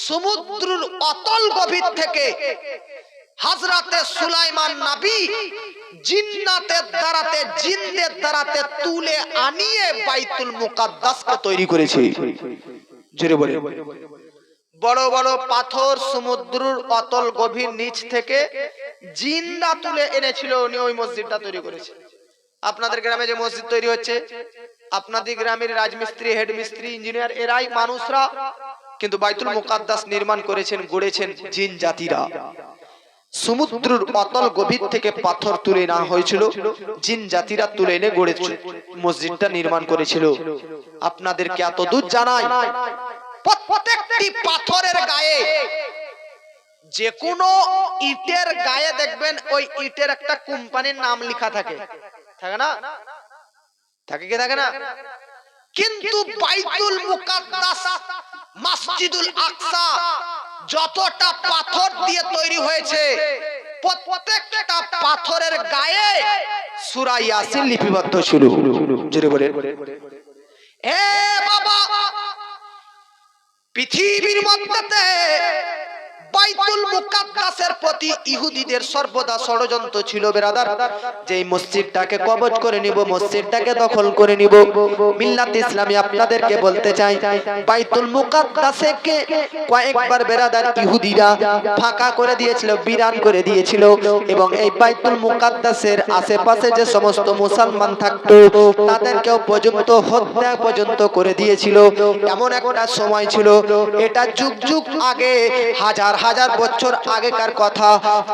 সমুদ্রের অতল গভীর থেকে হযরতে সুলাইমান নবী জিন্নাতের দ্বারাতে, জিনদের দ্বারাতে তুলে আনিয়ে বাইতুল মুকাদ্দাসকে তৈরি করেছে। জোরে বলে, বড় বড় পাথর সমুদ্রের অতল গভীর নিচ থেকে জিন্দা তুলে এনেছিল, উনি ওই মসজিদটা তৈরি করেছে। আপনাদের গ্রামে যে মসজিদ তৈরি হচ্ছে, আপনাদের গ্রামের রাজমিস্ত্রি, হেড মিস্ত্রি, ইঞ্জিনিয়ার এরাই মানুষরা, কিন্তু বাইতুল মুকাদ্দাস নির্মাণ করেছেন, গড়েছেন জিন জাতিরা। সমুদ্রের অতল গভীর থেকে পাথর তুলে না হয়েছিল, জিন জাতিরা তুলে এনে গড়ে মসজিদটা নির্মাণ করেছিল। আপনাদেরকে এত দূর জানাই, প্রত্যেকটি পাথরের গায়ে, যে কোনো ইটের গায়ে দেখবেন ওই ইটের একটা কোম্পানির নাম লেখা থাকে, থাকে না? থাকে কি থাকে না? কিন্তু বাইতুল মুকাদ্দাস মসজিদুল আকসা যতটা পাথর দিয়ে তৈরি হয়েছে, প্রত্যেকটা পাথরের গায়ে সূরা ইয়াসিন লিপিবদ্ধ ছিল। জোরে বলেন, এ বাবা, পৃথিবীর মধ্যে বাইতুল মুকাদ্দাসের প্রতি ইহুদিদের সর্বদা ষড়যন্ত্র ছিল বেরাদার, যে এই মসজিদটাকে কবজ করে নিব, মসজিদটাকে দখল করে নিব। মিল্লাত ইসলামী আপনাদেরকে বলতে চাই, বাইতুল মুকাদ্দাসকে কয়েকবার বেরাদার ইহুদিরা ফাঁকা করে দিয়েছিল, বিরান করে দিয়েছিল, এবং এই বাইতুল মুকাদ্দাসের আশেপাশে যে সমস্ত মুসলমান থাকতো তাদেরকেও পর্যন্ত হত্যা পর্যন্ত করে দিয়েছিল। এমন একটা সময় ছিল, এটা যুগ যুগ আগে, হাজার হাজার বছর আগেকার কথা,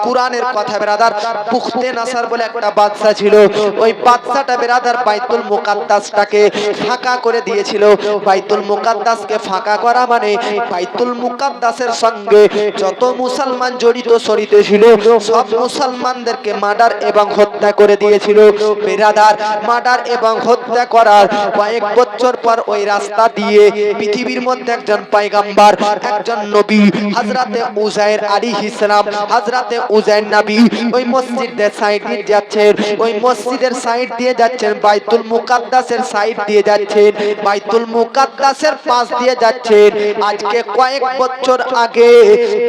কুরআনের কথা বেরাদার। বুখতে নাসার বলে একটা বাদশা ছিল, ওই বাদশাটা বেরাদার বাইতুল মুকাদ্দাসটাকে ফাঁকা করে দিয়েছিল। বাইতুল মুকাদ্দাসকে ফাঁকা করা মানে বাইতুল মুকাদ্দাসের সঙ্গে যত মুসলমান জড়িত শরীতে ছিল সব মুসলমানদেরকে মার্ডার এবং হত্যা করে দিয়েছিল বেরাদার। মার্ডার এবং হত্যা করার কয়েক বছর পর ওই রাস্তা দিয়ে পৃথিবীর মধ্যে একজন পয়গম্বর, একজন নবী হযরতে উযাইর আলাইহিস সালাম, হযরতে উযাইর নবী ওই মসজিদের সাইড দিয়ে যাচ্ছেন, ওই মসজিদের সাইড দিয়ে যাচ্ছেন, বাইতুল মুকাদ্দাসের সাইড দিয়ে যাচ্ছেন, বাইতুল মুকাদ্দাসের পাশ দিয়ে যাচ্ছেন। আজকে কয়েক বছর আগে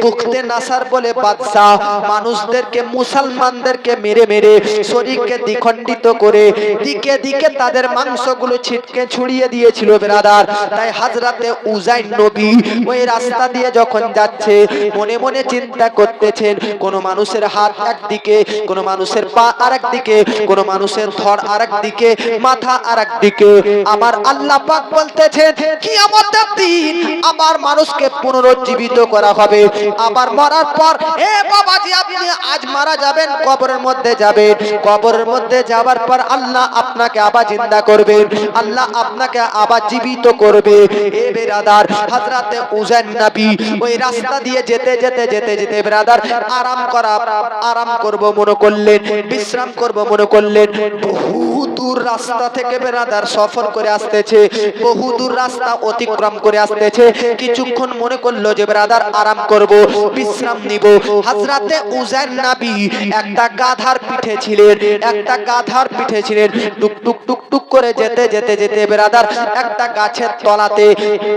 বুখতে নাসার বলে বাদশা মানুষদেরকে, মুসলমানদেরকে মেরে মেরে শরীরকে দ্বিখণ্ডিত করে দিকে দিকে তাদের মাংসগুলো ছিটকে ছুড়িয়ে দিয়েছিল বেরাদার। তাই হযরতে উযাইর নবী ওই রাস্তা দিয়ে যখন যাচ্ছে মনে মনে চিন্তা করতেছেন, কোন মানুষের হাত একদিকে, কোন মানুষের পা আরেক দিকে, কোন মানুষের ধর আরেক দিকে, মাথা আরেক দিকে। আমার আল্লাহ পাক বলতেছেন কিয়ামতের দিন আবার মানুষকে পুনরুজ্জীবিত করা হবে। আবার মরার পর, এ বাবাজি আপনি আজ মারা যাবেন, কবরের মধ্যে যাবেন, কবরের মধ্যে যাবার পর আল্লাহ আপনাকে আবার জিন্দা করবে, আল্লাহ আপনাকে আবার জীবিত করবে। এ বেরাদার, হযরতে উজাইর নবী ওই রাস্তা দিয়ে যেতে যেতে যেতে যেতে বেরাদার আরাম করব মনে করলেন, বিশ্রাম করব মনে করলেন। বহু দূর রাস্তা থেকে বেরাদার সফর করে আসতেছে, বহু দূর রাস্তা অতিক্রম করে আসতেছে। কিছুক্ষণ মনে করলো যে বেরাদার আরাম করব, বিশ্রাম নিব। হযরতে উজাইর নবী একটা গাধার পিঠে ছিলেন, একটা গাধার পিঠে ছিলেন। টুক টুক টুক টুক করে যেতে যেতে যেতে বেরাদার একটা গাছের তলাতে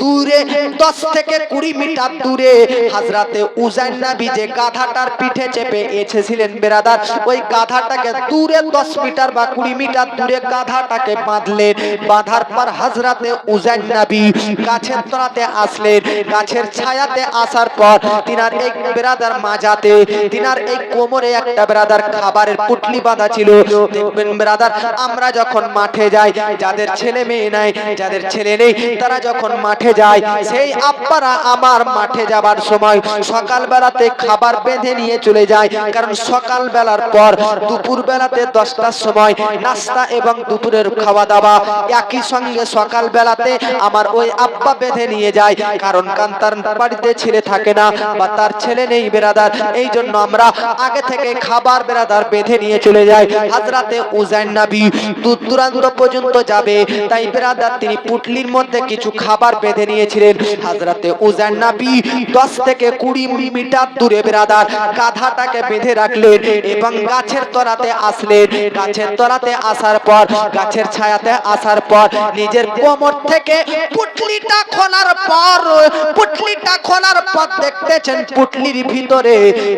দূরে 10 থেকে 20 মিটার দূরে হযরতে উজাইর নবী যে গাধাটার পিঠে চেপে এসেছিলেন বেরাদার, ওই গাধাটাকে দূরে 10 মিটার বা 20 মিটার দূরে গাধাটাকে বাঁধলেন। বাঁধার পর হযরতে উজাইর নবী গাছের তলাতে আসলেন। গাছের ছায়াতে আসার পর তিনার এই বেরাদার মাজাতে, তিনার এই কোমরে একটা বেরাদার খাবারের পুটলি বাঁধা ছিল। দেখবেন বেরাদার, আমরা যখন মাঠে যাই, যাদের ছেলে মেয়ে নাই, যাদের ছেলে নেই, তারা যখন মাঠে যায়, সেই আব্বারা আমার মাঠে যাবার সময় সকাল বেলাতে খাবার বেঁধে নিয়ে চলে যায়। কারণ সকাল বেলার পর দুপুর বেলাতে 10টার সময় নাস্তা এবং দুপুরের খাওয়া দাওয়া একই সঙ্গে সকাল বেলাতে আমার ওই আব্বা বেঁধে নিয়ে যায়। কারণ কান্তার বাড়িতে ছেলে থাকে না বা তার ছেলে নেই বেরাদার, এই জন্য আমরা আগে থেকে খাবার বেরাদার বেঁধে নিয়ে চলে যাই। হযরতে উজাইর নবী দূর দূরান্ত পর্যন্ত যাবে, তাই বেরাদার তিনি পুটলির মধ্যে কিছু খাবার বেঁধে নিয়েছিলেন। হযরতে উজাইর নবী 10 থেকে 20 মিটার দূরে বেরাদার গাধাটাকে বেঁধে রাখলেন এবং গাছের তলাতে আসলেন। গাছের তলাতে আসার পর, গাছের ছায়াতে আসার পর নিজের কোমর থেকে পুটলিটা খোলার পর দেখতেছেন পুটলির ভিতরে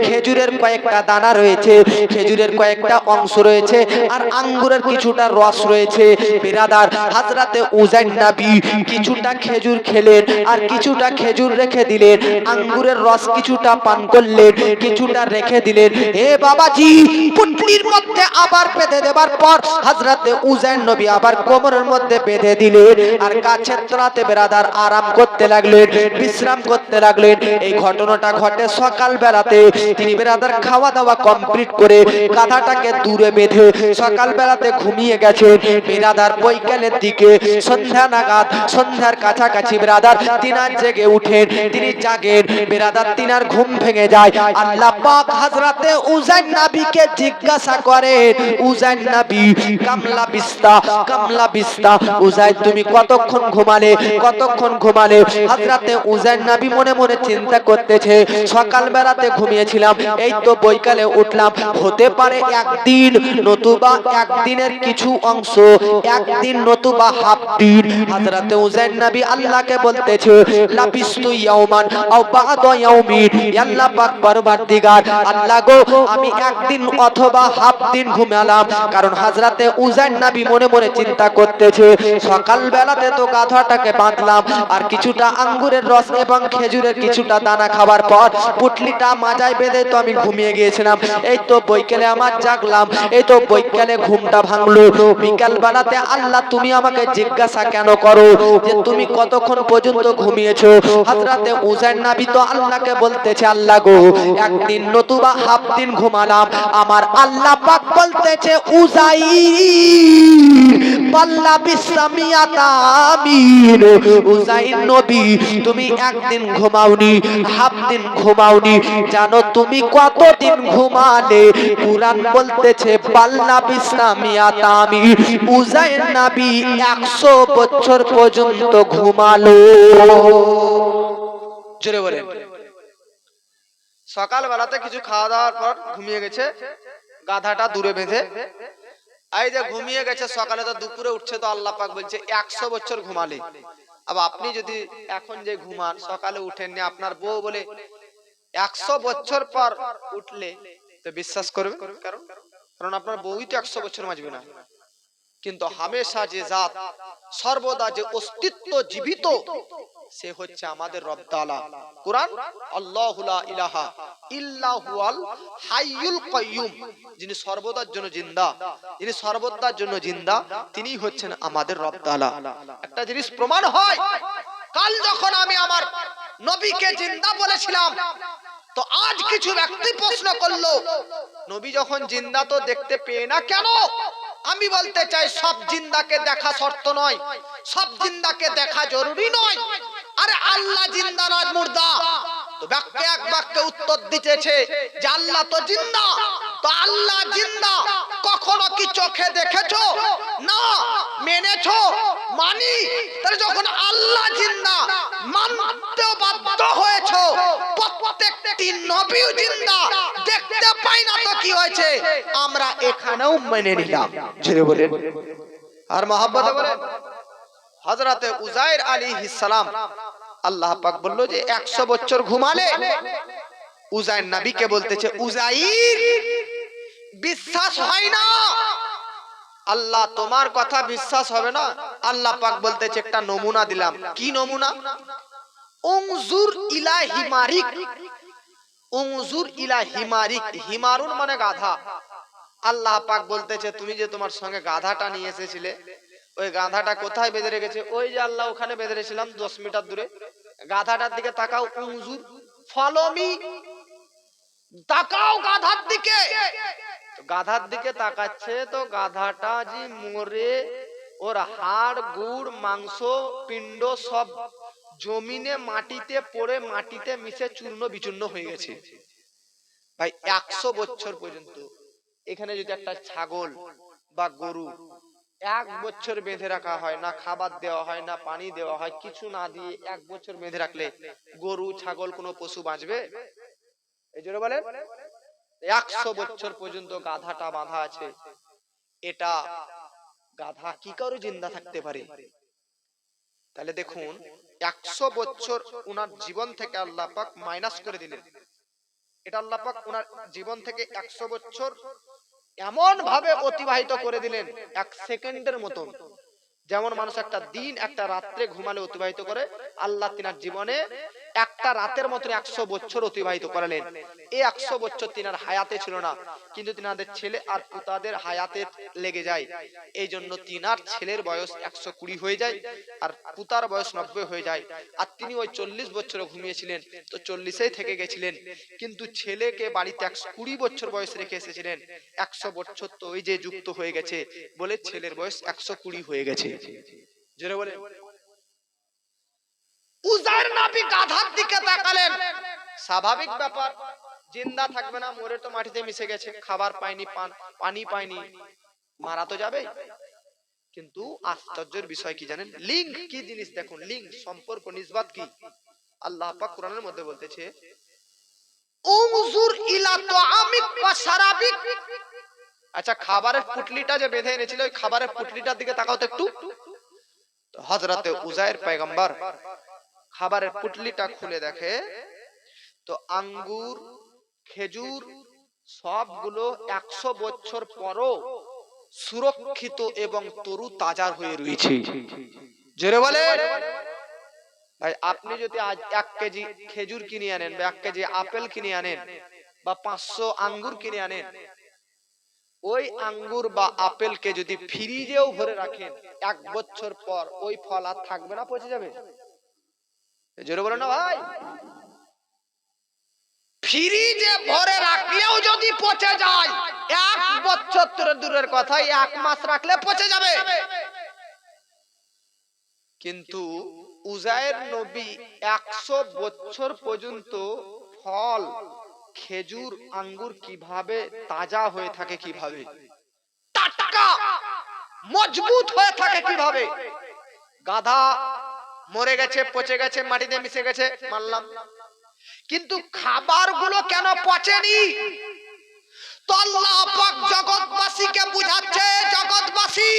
খেজুরের কয়েকটা দানা রয়েছে, খেজুরের কয়েকটা অংশ রয়েছে আর আঙ্গুরের কিছুটা রস রয়েছে। বিরাদার, হযরতে উজাইর নবী কিছুটা খেজুর খেলেন আর কিছুটা খেজুর রেখে দিলেন, আঙ্গুরের রস কিছুটা পান করলেন, কিছুটা রেখে দিলেন। হে বাবাজি, পুটলির মধ্যে আবার বেঁধে দেবার পর হযরতে উজাইর নবী আবার কোমরের মধ্যে বেঁধে দিলেন আর গাছের তলাতে বেরাদার আরাম করতে লাগলেন, বিশ্রাম করতে লাগলেন। এই ঘটনাটা ঘটে সকাল বেলাতে। তিনি বেরাদার খাওয়া দাওয়া কমপ্লিট করে গাধাটাকে দূরে বেঁধে সকাল বেলাতে ঘুমিয়ে গেছেন। বেরাদার বৈকালের দিকে সন্ধ্যা নাগাদ, সন্ধ্যার কাছাকাছি বেরাদার তিনার জেগে উঠেন, তিনি জাগেন। বেরাদার তিনার ঘুম ভেঙে যায়। আল্লাহ পাক হযরতে উজাইর নবীকে জিজ্ঞাসা করেন, উজাইর নবী কামলা বিস্তা, উজাইর তুমি কতক্ষণ ঘুমালে, কতক্ষণ ঘুমালে? হযরতে উজাইর নবী মনে মনে চিন্তা করতেছে, সকাল বেলাতে ঘুমিয়েছিলাম, এই তো বৈকালে উঠলাম, হতে পারে একদিন নতুবা একদিনের কিছু অংশ, একদিন নতুবা হাফ দিন। হযরতে উজাইর নবী আল্লাহকে বলতেছে, লাবিস্তু ইয়াওমান আও বা'দা ইয়াউমিন, আল্লাহ পাক পরবর্তীগার, আল্লাহ গো আমি একদিন অথবা হাফ দিন ঘুমালাম। কারণ হযরতে উজাইর নবী মনে মনে চিন্তা করতেছে, সকাল বেলাতে তো গাধাটাকে বাঁধলাম আর কিছুটা আঙ্গুরের রস এবং খেজুরের কিছুটা দানা খাবার পর পুটলিটা মাজায় বেঁধে তো আমি ঘুমিয়ে গিয়েছিলাম, এই তো বৈকালে আমার জাগলাম, এই তো বৈকালে ঘুমটা ভাঙলো। বিকাল বেলাতে আল্লাহ তুমি আমাকে জিজ্ঞাসা কেন করো যে তুমি কতক্ষণ পর্যন্ত ঘুমিয়েছো? হযরতে উজাইর নবী তো আল্লাহকে বলতেছে, আল্লাহ গো একদিন নতুবা হাফ দিন ঘুমালাম। আমার আল্লাহ পাক বলতেছে, উজাইর পাল্লা বিসমিয়াতামিন, উজাইর নবী তুমি একদিন ঘুমাওনি, হাফ দিন ঘুমাওনি, জানো তুমি কতদিন ঘুমালে? কুরআন বলতেছে পাল্লা বিসমিয়াতামিন, উজাইর নবী 100 বছর পর্যন্ত ঘুমালো। জোরে বলেন। সকাল বেলাতে কিছু খাওয়া দাওয়ার পর ঘুমিয়ে গেছে, গাধাটা দূরে বেঁধে। এই যে ঘুমিয়ে গেছে, সকালে তো দুপুরে উঠছে, তো আল্লাহ পাক বলছে 100 বছর ঘুমালে। আবার আপনি যদি এখন যে ঘুমান, সকালে উঠেননি, আপনার বউ বলে 100 বছর পর উঠলে, তো বিশ্বাস করবে? কারণ আপনার বউই তো 100 বছর বাঁচবে না। কিন্তু হামেশা যে জাত, সর্বদা যে অস্তিত্ব জীবিত, সে হচ্ছে আমাদের রব তাআলা। কুরআন, আল্লাহু লা ইলাহা ইল্লা হুয়াল হাইয়ুল কাইয়ুম, যিনি সর্বদার জন্য জিন্দা, যিনি সর্বদার জন্য জিন্দা, তিনিই হচ্ছেন আমাদের রব তাআলা। একটা জিনিস প্রমাণ হয়, কাল যখন আমি আমার নবীকে জিন্দা বলেছিলাম, তো আজ কিছু ব্যক্তি প্রশ্ন করলো, নবী যখন জিন্দা তো দেখতে পেয়ে না কেন? আমি বলতে চাই, সব জিন্দাকে দেখা শর্ত নয়, সব জিন্দাকে দেখা জরুরি নয়। আরে আল্লাহ জিন্দা না মুর্দা? তো ব্যক্তি এক বাক্যে উত্তর দিতেছে যে আল্লাহ তো জিন্দা। তো আল্লাহ জিন্দা কখনো কি চোখে দেখেছো? না। মেনেছো? মানি। তাহলে যখন আল্লাহ জিন্দা মানতে বাধ্য হয়েছো, প্রত্যেকটি নবী জিন্দা, দেখতে পাই না তো কি হয়েছে, আমরা এখানেও মেনে নিলাম। জোরে বলেন। আর মহব্বতে বলেন, হযরতে উযাইর আলাইহিস সালাম, আল্লাহ পাক বলল যে 100 বছর ঘুমালে। উযাইর নবীকে বলতেছে, উযাইর বিশ্বাস হয় না, আল্লাহ তোমার কথা বিশ্বাস হবে না। আল্লাহ পাক বলতেছে একটা নমুনা দিলাম। কি নমুনা? উনজুর ইলা হিমারিক। উনজুর ইলা হিমারিক, হিমারুন মানে গাধা। আল্লাহ পাক বলতেছে তুমি যে তোমার সঙ্গে গাধাটা নিয়ে এসেছিলে, ওই গাধাটা কোথায় বেঁধে রেখেছে? ওই যে আল্লাহ ওখানে বেঁধে রেখেছিলাম 10 মিটার দূরে। গাধাটার দিকে তাকাও। উনজুর, ফলো মি, তাকাও গাধার দিকে। গাধার দিকে তাকাচ্ছে তো গাধাটা যে মরে, ওর হাড় গুড় মাংস পিণ্ড সব জমিনে মাটিতে পড়ে মাটিতে মিশে চূর্ণ বিচূর্ণ হয়ে গেছে। ভাই 100 বছর পর্যন্ত এখানে যদি একটা ছাগল বা গরু 1 বছর বেঁধে রাখা হয়, না খাবার দেওয়া হয়, না পানি দেওয়া হয়, কিছু না দিয়ে 1 বছর বেঁধে রাখলে গরু ছাগল কোনো পশু বাঁচবে? এই জন্য বলেন 100 বছর পর্যন্ত গাধাটা বাঁধা আছে। এটা গাধা কি করে জিন্দা থাকতে পারে? তাহলে দেখুন 100 বছর উনার জীবন থেকে আল্লাহ পাক মাইনাস করে দিলেন। এটা আল্লাহ পাক উনার জীবন থেকে 100 বছর এমন ভাবে অতিবাহিত করে দিলেন 1 সেকেন্ডের মতন। যেমন মানুষ একটা দিন একটা রাত্রে ঘুমালে অতিবাহিত করে, আল্লাহ তিনার জীবনে একটা রাতের মতন 100 বছর অতিবাহিত করালেন। এই 100 বছর তিনার হায়াতে ছিল না, কিন্তু তিনাদের ছেলে আর পুতাদের হায়াতে লেগে যায়। এই জন্য তিনার ছেলের বয়স 120 হয়ে যায় আর পুতার বয়স 90 হয়ে যায়। আর তিনি ওই 40 বছর ঘুমিয়েছিলেন, তো 40এই থেকে গেছিলেন। কিন্তু ছেলেকে বাড়িতে 120 বছর বয়স রেখে এসেছিলেন। 100 বছর তো ওই যে যুক্ত হয়ে গেছে বলে ছেলের বয়স 120 হয়ে গেছে। জোরে বলে। উযাইর নবী গাধার দিকে তাকালেন, স্বাভাবিক ব্যাপার, জিন্দা থাকবে না, মরে তো মাটিতে মিশে গেছে, খাবার পায়নি, পানি পায়নি, মারা তো যাবে। কিন্তু আশ্চর্যের বিষয় কি জানেন? লিঙ্ক কি জিনিস দেখুন, লিঙ্ক সম্পর্ক নিসবত কি। আল্লাহ পাক কোরআনের মধ্যে বলতেছে উনজুর ইলা তুআমিক ওয়া শারাবিক। আচ্ছা, খাবারের পুটলিটা যে বেঁধে এনেছিল, ওই খাবারের পুটলিটার দিকে তাকাও তো একটু। তো হযরতে উযাইর পয়গম্বর খাবারের পুটলিটা খুলে দেখে তো আঙ্গুর খেজুর সবগুলো 100 বছর পরও সুরক্ষিত এবং তরু তাজা হয়ে রয়েছে। জোরে বলে। ভাই আপনি যদি আজ 1 কেজি খেজুর কিনে আনেন বা 1 কেজি আপেল কিনে আনেন বা 500 আঙ্গুর কিনে আনেন, ওই আঙ্গুর বা আপেলকে যদি ফ্রিজেও ভরে রাখেন 1 বছর পর ওই ফল আর থাকবে না, পচে যাবে। জোরে বলো না ভাই। ফ্রিজে ভরে রাখলেও যদি পচে যায়, 1 বছর দূরের কথা, 1 মাস রাখলে পচে যাবে। কিন্তু উযাইর নবী 100 বছর পর্যন্ত ফল খেজুর আঙ্গুর কিভাবে তাজা হয়ে থাকে, কিভাবে টাটকা মজবুত হয়ে থাকে, কিভাবে। গাধা মরে গেছে, পচে গেছে, মাটিতে মিশে গেছে, মানলাম, কিন্তু খাবারগুলো কেন পচেনি? তো আল্লাহ পাক জগৎবাসীকে বুঝাচ্ছে, জগৎবাসী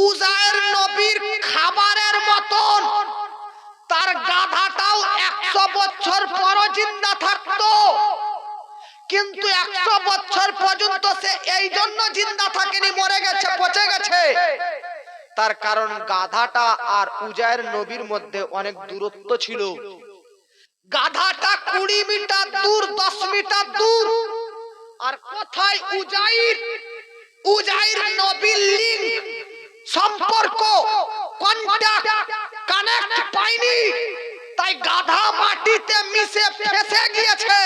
উযাইর নবীর খাবারের মতন তার গাধাটাও 100 বছর পর জিন্দা থাকতো, কিন্তু 100 বছর পর্যন্ত সে এই জন্য জিন্দা থাকেনি, মরে গেছে, পচে গেছে। তার কারণ গাধাটা আর উযাইর নবীর মধ্যে অনেক দূরত্ব ছিল। গাধাটা 20 মিটার দূর, 10 মিটার দূর। আর কোথায় উযাইর? উযাইর নবীর লিঙ্ক সম্পর্ক কন্টাক্ট কানেক্ট পায়নি, তাই গাধা মাটিতে মিশে ফেসে গিয়েছে।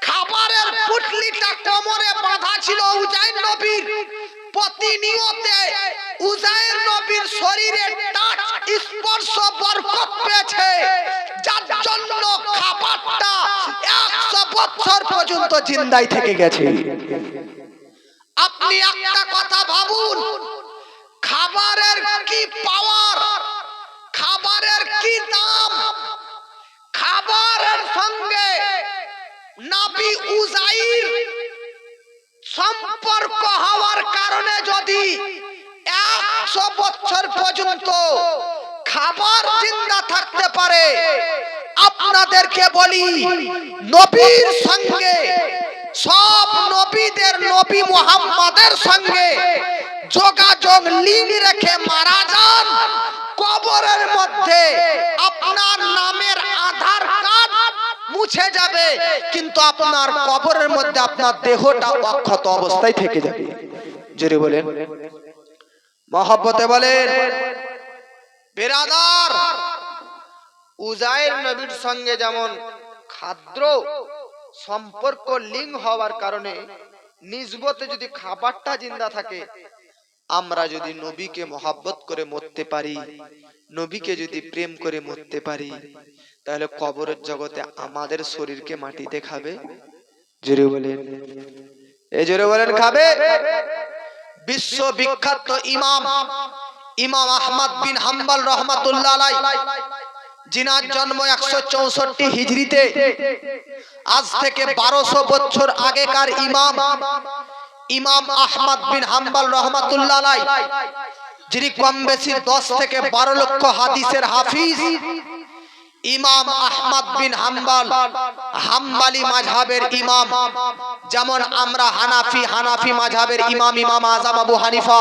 খাবারের পুটলিটা কোমরে বাঁধা ছিল উজাইর নবীর। প্রতিনিয়ত উজাইর নবীর শরীরে টাচ স্পর্শ বরকত পেয়েছে, যার জন্য খাবারটা 100 বছর পর্যন্ত জিন্দাই থেকে গেছে। আপনি একটা কথা ভাবুন, খাবারের কি পাওয়ার, খাবারের কি দাম। খাবারের সঙ্গে নবী উজাইর সম্পর্ক হওয়ার কারণে যদি 100 বছর পর্যন্ত খাবার জিন্দা থাকতে পারে, আপনাদেরকে বলি নবীর সঙ্গে, সব নবীদের নবী মুহাম্মাদের সঙ্গে যোগাযোগ লিঙ্ক রেখে মারা যান, কবরের মধ্যে আপনার নামের আধার কার্ড মুছে যাবে, কিন্তু আপনার কবরের মধ্যে আপনার দেহটা অক্ষত অবস্থায় থেকে যাবে। জোরে বলেন, মহব্বতে বলেন। বিরাদার, উজাইর নবীর সঙ্গে যেমন খাদ্র সম্পর্ক লিঙ্ক হওয়ার কারণে নিসবতে যদি খাবারটা জিন্দা থাকে, আমরা যদি নবীকে মহব্বত করে মরতে পারি, নবীকে যদি প্রেম করে মরতে পারি, তাহলে কবরের জগতে আমাদের শরীরকে মাটিতে খাবে। জোরে বলেন, এই জোরে বলেন, খাবে। বিশ্ব বিখ্যাত ইমাম আহমদ বিন হাম্বল রহমাতুল্লাহ আলাইহি, जिनार जन्म 164 हिजरीते, आज থেকে 1200 বছর আগেকার इमाम अहमद बिन हम्बल रहमतुल्लाह अलैहि, যিনি কম বেশি 10 থেকে 12 লক্ষ হাদিসের হাফিজ। इमाम अहमद बिन हम्बल हाम्बली मजहबेर इमाम, जेमन आमरा हानाफी मजहबेर इमाम आजम अबू हानिफा,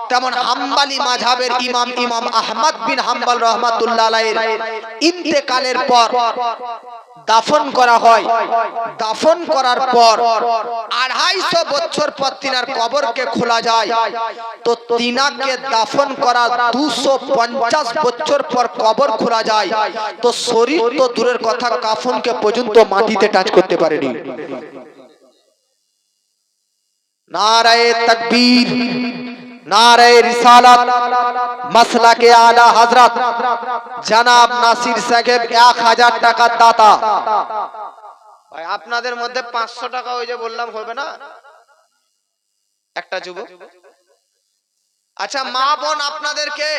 तेमन हाम्बली मजहबेर इमाम अहमद बिन हम्बल रहमतुल्लाह अलैहिर इंतेकालेर पर दाफन करा হয়। दाफन करार पर 250 বছর পর তিনার কবরকে খোলা যায়, তো তিনাকে দাফন করার 250 বছর পর কবর খোলা যায়, তো শরীর তো দূরের কথা কাফনকে পর্যন্ত মাটিতে টাচ করতে পারেনি। নারায়ে তাকবীর, नारे रिसालत, मसला के आला हजरत जनाब नासिर साहेब 1000 টাকা দাতা। ভাই আপনাদের মধ্যে 500 টাকা ওই যে বললাম হবে না, একটা যুবক। আচ্ছা মা বোন, আপনাদেরকে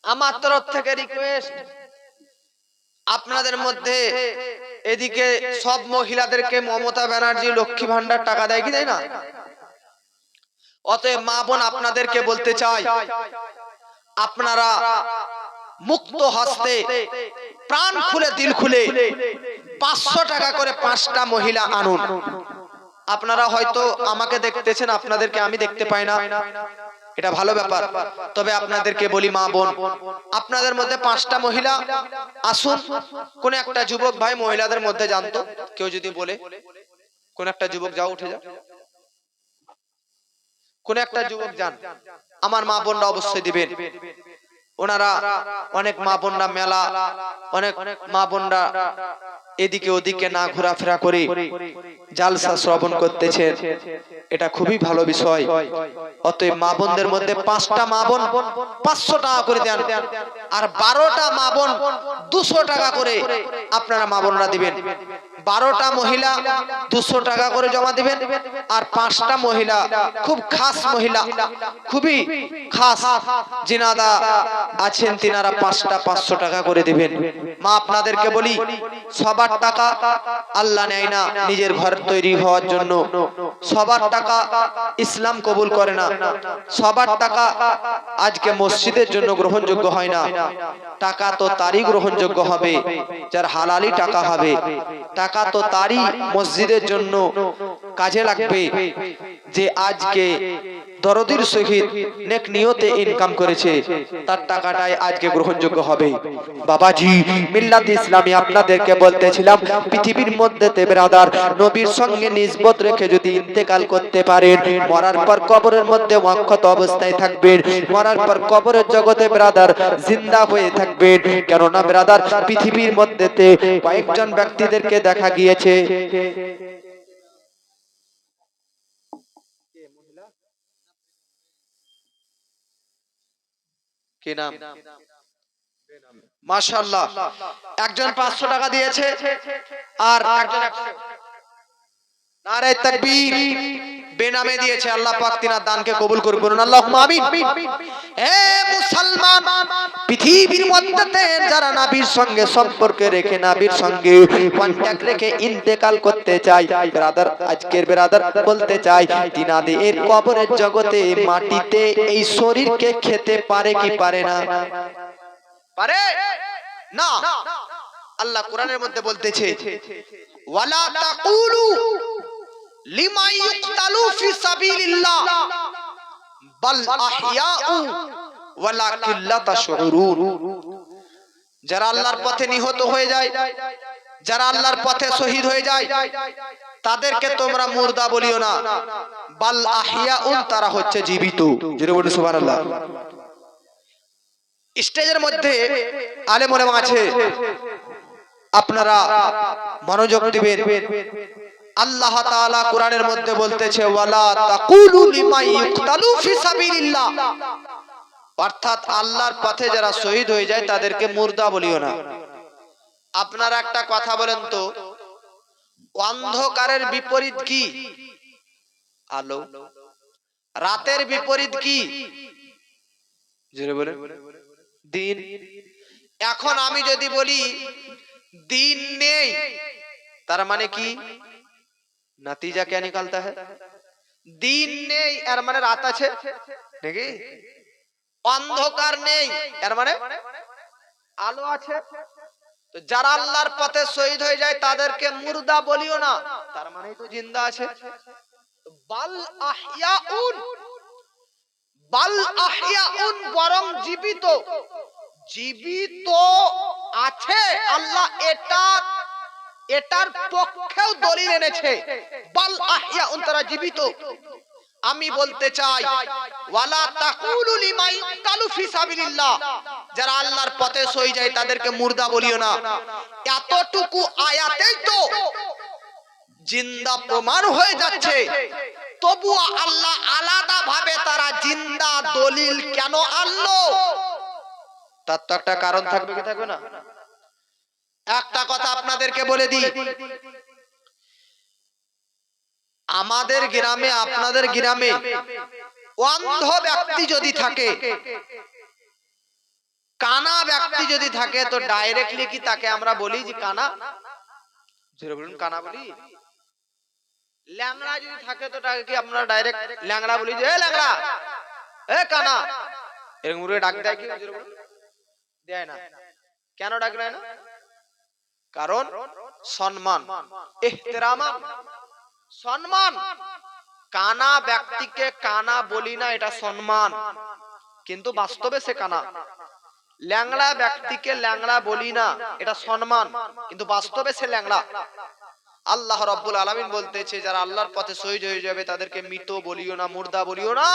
আমার তরফ থেকে রিকোয়েস্ট, আপনাদের মধ্যে এদিকে সব মহিলাদেরকে মমতা ব্যানার্জি লক্ষ্মী ভান্ডার টাকা দেয় কি দেয় না? অতএব মা বোন আপনাদেরকে বলতে চাই, আপনারা মুক্ত হস্তে প্রাণ খুলে দিল খুলে 500 টাকা করে 5টা মহিলা আনুন। আপনারা হয়তো আমাকে দেখতেছেন, আপনাদেরকে আমি দেখতে পাই না, এটা ভালো ব্যাপার। তবে আপনাদেরকে বলি মা বোন, আপনাদের মধ্যে 5টা মহিলা আসুন। কোন একটা যুবক ভাই মহিলাদের মধ্যে জানতো, কেউ যদি বলে, কোন একটা যুবক যাও, উঠে যাও, কোন একটা যুবক যান, আমার মা বোনরা অবশ্যই দিবেন। ওনারা অনেক মা বোনরা মেলা, অনেক মা বোনরা এদিকে ওদিকে না ঘোরাফেরা করে জালসা শ্রবণ করতেছেন, এটা খুবই ভালো বিষয়। অতএব মা বোনদের মধ্যে 5টা মা বোন 500 টাকা করে দেন, আর 12টা মা বোন 200 টাকা করে আপনারা মা বোনরা দিবেন। 12টা মহিলা 200 টাকা করে জমা দিবেন, আর 5টা মহিলা, খুব খাস মহিলা, খুবই খাস জিনাদা আছেন, তিনারা 5টা 500 টাকা করে দিবেন। মা আপনাদেরকে বলি, সবার টাকা আল্লাহ নেয় না নিজের ঘর তৈরি হওয়ার জন্য, সবার টাকা ইসলাম কবুল করে না, সবার টাকা আজকে মসজিদের জন্য গ্রহণযোগ্য হয় না। টাকা তো তারই গ্রহণযোগ্য হবে যার হালালি টাকা হবে, টাকা তো তারই মসজিদের জন্য কাজে লাগবে যে আজকে দরদির সহিত নেক নিয়তে ইনকাম করেছে তার টাকাটাই আজকে গ্রহণযোগ্য হবে। বাবাজি মিল্লাত ইসলামী আপনাদেরকে বলতেছিলাম পৃথিবীর মধ্যে তে ব্রাদার নবীর সঙ্গে নিসবত রেখে যদি ইন্তেকাল করতে পারেন মরার পর কবরের মধ্যে অক্ষত অবস্থায় থাকবেন, মরার পর কবরের জগতে ব্রাদার জিন্দা হয়ে থাকবেন। কেননা ব্রাদার পৃথিবীর মধ্যে তে কয়েকজন ব্যক্তিদেরকে দেখা গিয়েছে কি নাম মাশাআল্লাহ একজন 500 টাকা দিয়েছে আর একজন 100 নারে তাকবীর বেনামে দিয়েছে। আল্লাহ পাক তিনার দানকে কবুল করুন, বলুন আল্লাহুম্মা আমিন। হে মুসলমান পৃথিবীর মধ্যে যারা নবীর সঙ্গে সম্পর্ক রেখে নবীর সঙ্গে কন্টাক্ট রেখে ইন্তেকাল করতে চায় ব্রাদার আজকের ব্রাদার বলতে চাই তিনাদের কবরের জগতে মাটিতে এই শরীরকে খেতে পারে কি পারে না? পারে না। আল্লাহ কোরআনের মধ্যে বলতেছে ওয়ালা তাকুলু লিমা ইউকতালু ফি সাবিলিল্লাহ বাল আহইয়াউ ওয়ালাকিন লা তাশউরুন। যারা আল্লাহর পথে নিহত হয়ে যায়, যারা আল্লাহর পথে শহীদ হয়ে যায় তাদেরকে তোমরা মুর্দা বলিও না, বাল আহইয়াউন তারা হচ্ছে জীবিত। জোরে বলুন সুবহানাল্লাহ। স্টেজের মধ্যে আলেম ওলামা আছে, আপনারা মনোযোগ দিবেন। আল্লাহ তাআলা কোরআনের মধ্যে বলতেছে ওয়ালা তাকুলু লিমা ইউকতালু ফি সাবিলিল্লাহ, অর্থাৎ আল্লাহর পথে যারা শহীদ হয়ে যায় তাদেরকে মুর্দা বলিও না। আপনারা একটা কথা বলেন তো, অন্ধকারের বিপরীত কি? আলো। রাতের বিপরীত কি? জোরে বলেন। দিন। এখন আমি যদি বলি দিন নেই তার মানে কি? नतीजा क्या निकलता है? दिन নেই এর মানে রাত আছে নাকি? অন্ধকার নেই এর মানে আলো আছে। তো যারা আল্লাহর পথে শহীদ হয়ে যায় তাদেরকে মুর্দা বলিও না, তার মানে তো জিন্দা আছে। বাল আহইয়াউন, বাল আহইয়াউন বরং জীবিত। জীবিত আছে আল্লাহ এটার পক্ষেও দলিল এনেছে, বাল আহইয়াউন তারা জীবিত। আমি বলতে চাই ওয়ালা তাকুলু লিমা ইউকতালু ফি সাবিলিল্লাহ, যারা আল্লাহর পথে শহীদ যায় তাদেরকে মুর্দা বলিও না। এতটুকু আয়াতেই তো জিন্দা প্রমাণ হয়ে যাচ্ছে, তবুও আল্লাহ আলাদা ভাবে তারা জিন্দা দলিল কেন আনলো? তার তো একটা কারণ থাকবে কি থাকবে না? একটা কথা আপনাদেরকে বলে দিই, আমাদের গ্রামে আপনাদের গ্রামে অন্ধ ব্যক্তি যদি থাকে, কানা ব্যক্তি যদি থাকে তো ডাইরেক্টলি কি তাকে আমরা বলি যে কানা? জোরে বলুন, কানা বলি? ল্যাংড়া যদি থাকে তো তাকে কি আমরা ডাইরেক্ট ল্যাংড়া বলি যে এ ল্যাংড়া, এ কানা, এরকম করে ডাক দেয় কি? জোরে বলুন, দেয় না। কেন ডাক দেয় না? কারণ সম্মান, ইহতিরামান, সম্মান। কানা ব্যক্তিকে কানা বলি না, এটা সম্মান, কিন্তু বাস্তবে সে কানা। ল্যাংড়া ব্যক্তিকে ল্যাংড়া বলি না, এটা সম্মান, কিন্তু বাস্তবে সে ল্যাংড়া। আল্লাহ রাব্বুল আলামিন বলতেছে যারা আল্লাহর পথে শহীদ হয়ে যাবে তাদেরকে মৃত বলিও না, মুর্দা বলিও না।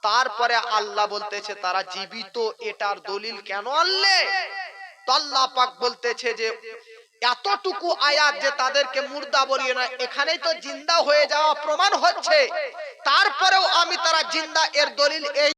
তারপরে আল্লাহ বলতেছে তারা জীবিত, এটার দলিল কেন আনলে? তো আল্লাহ পাক বলতেছে যে এতটুকু আয়াত যে তাদেরকে মুর্দা বলিও না, এখানেই তো জিন্দা হয়ে যাওয়া প্রমাণ হচ্ছে। তারপরেও আমি তারা জিন্দা এর দলিল এই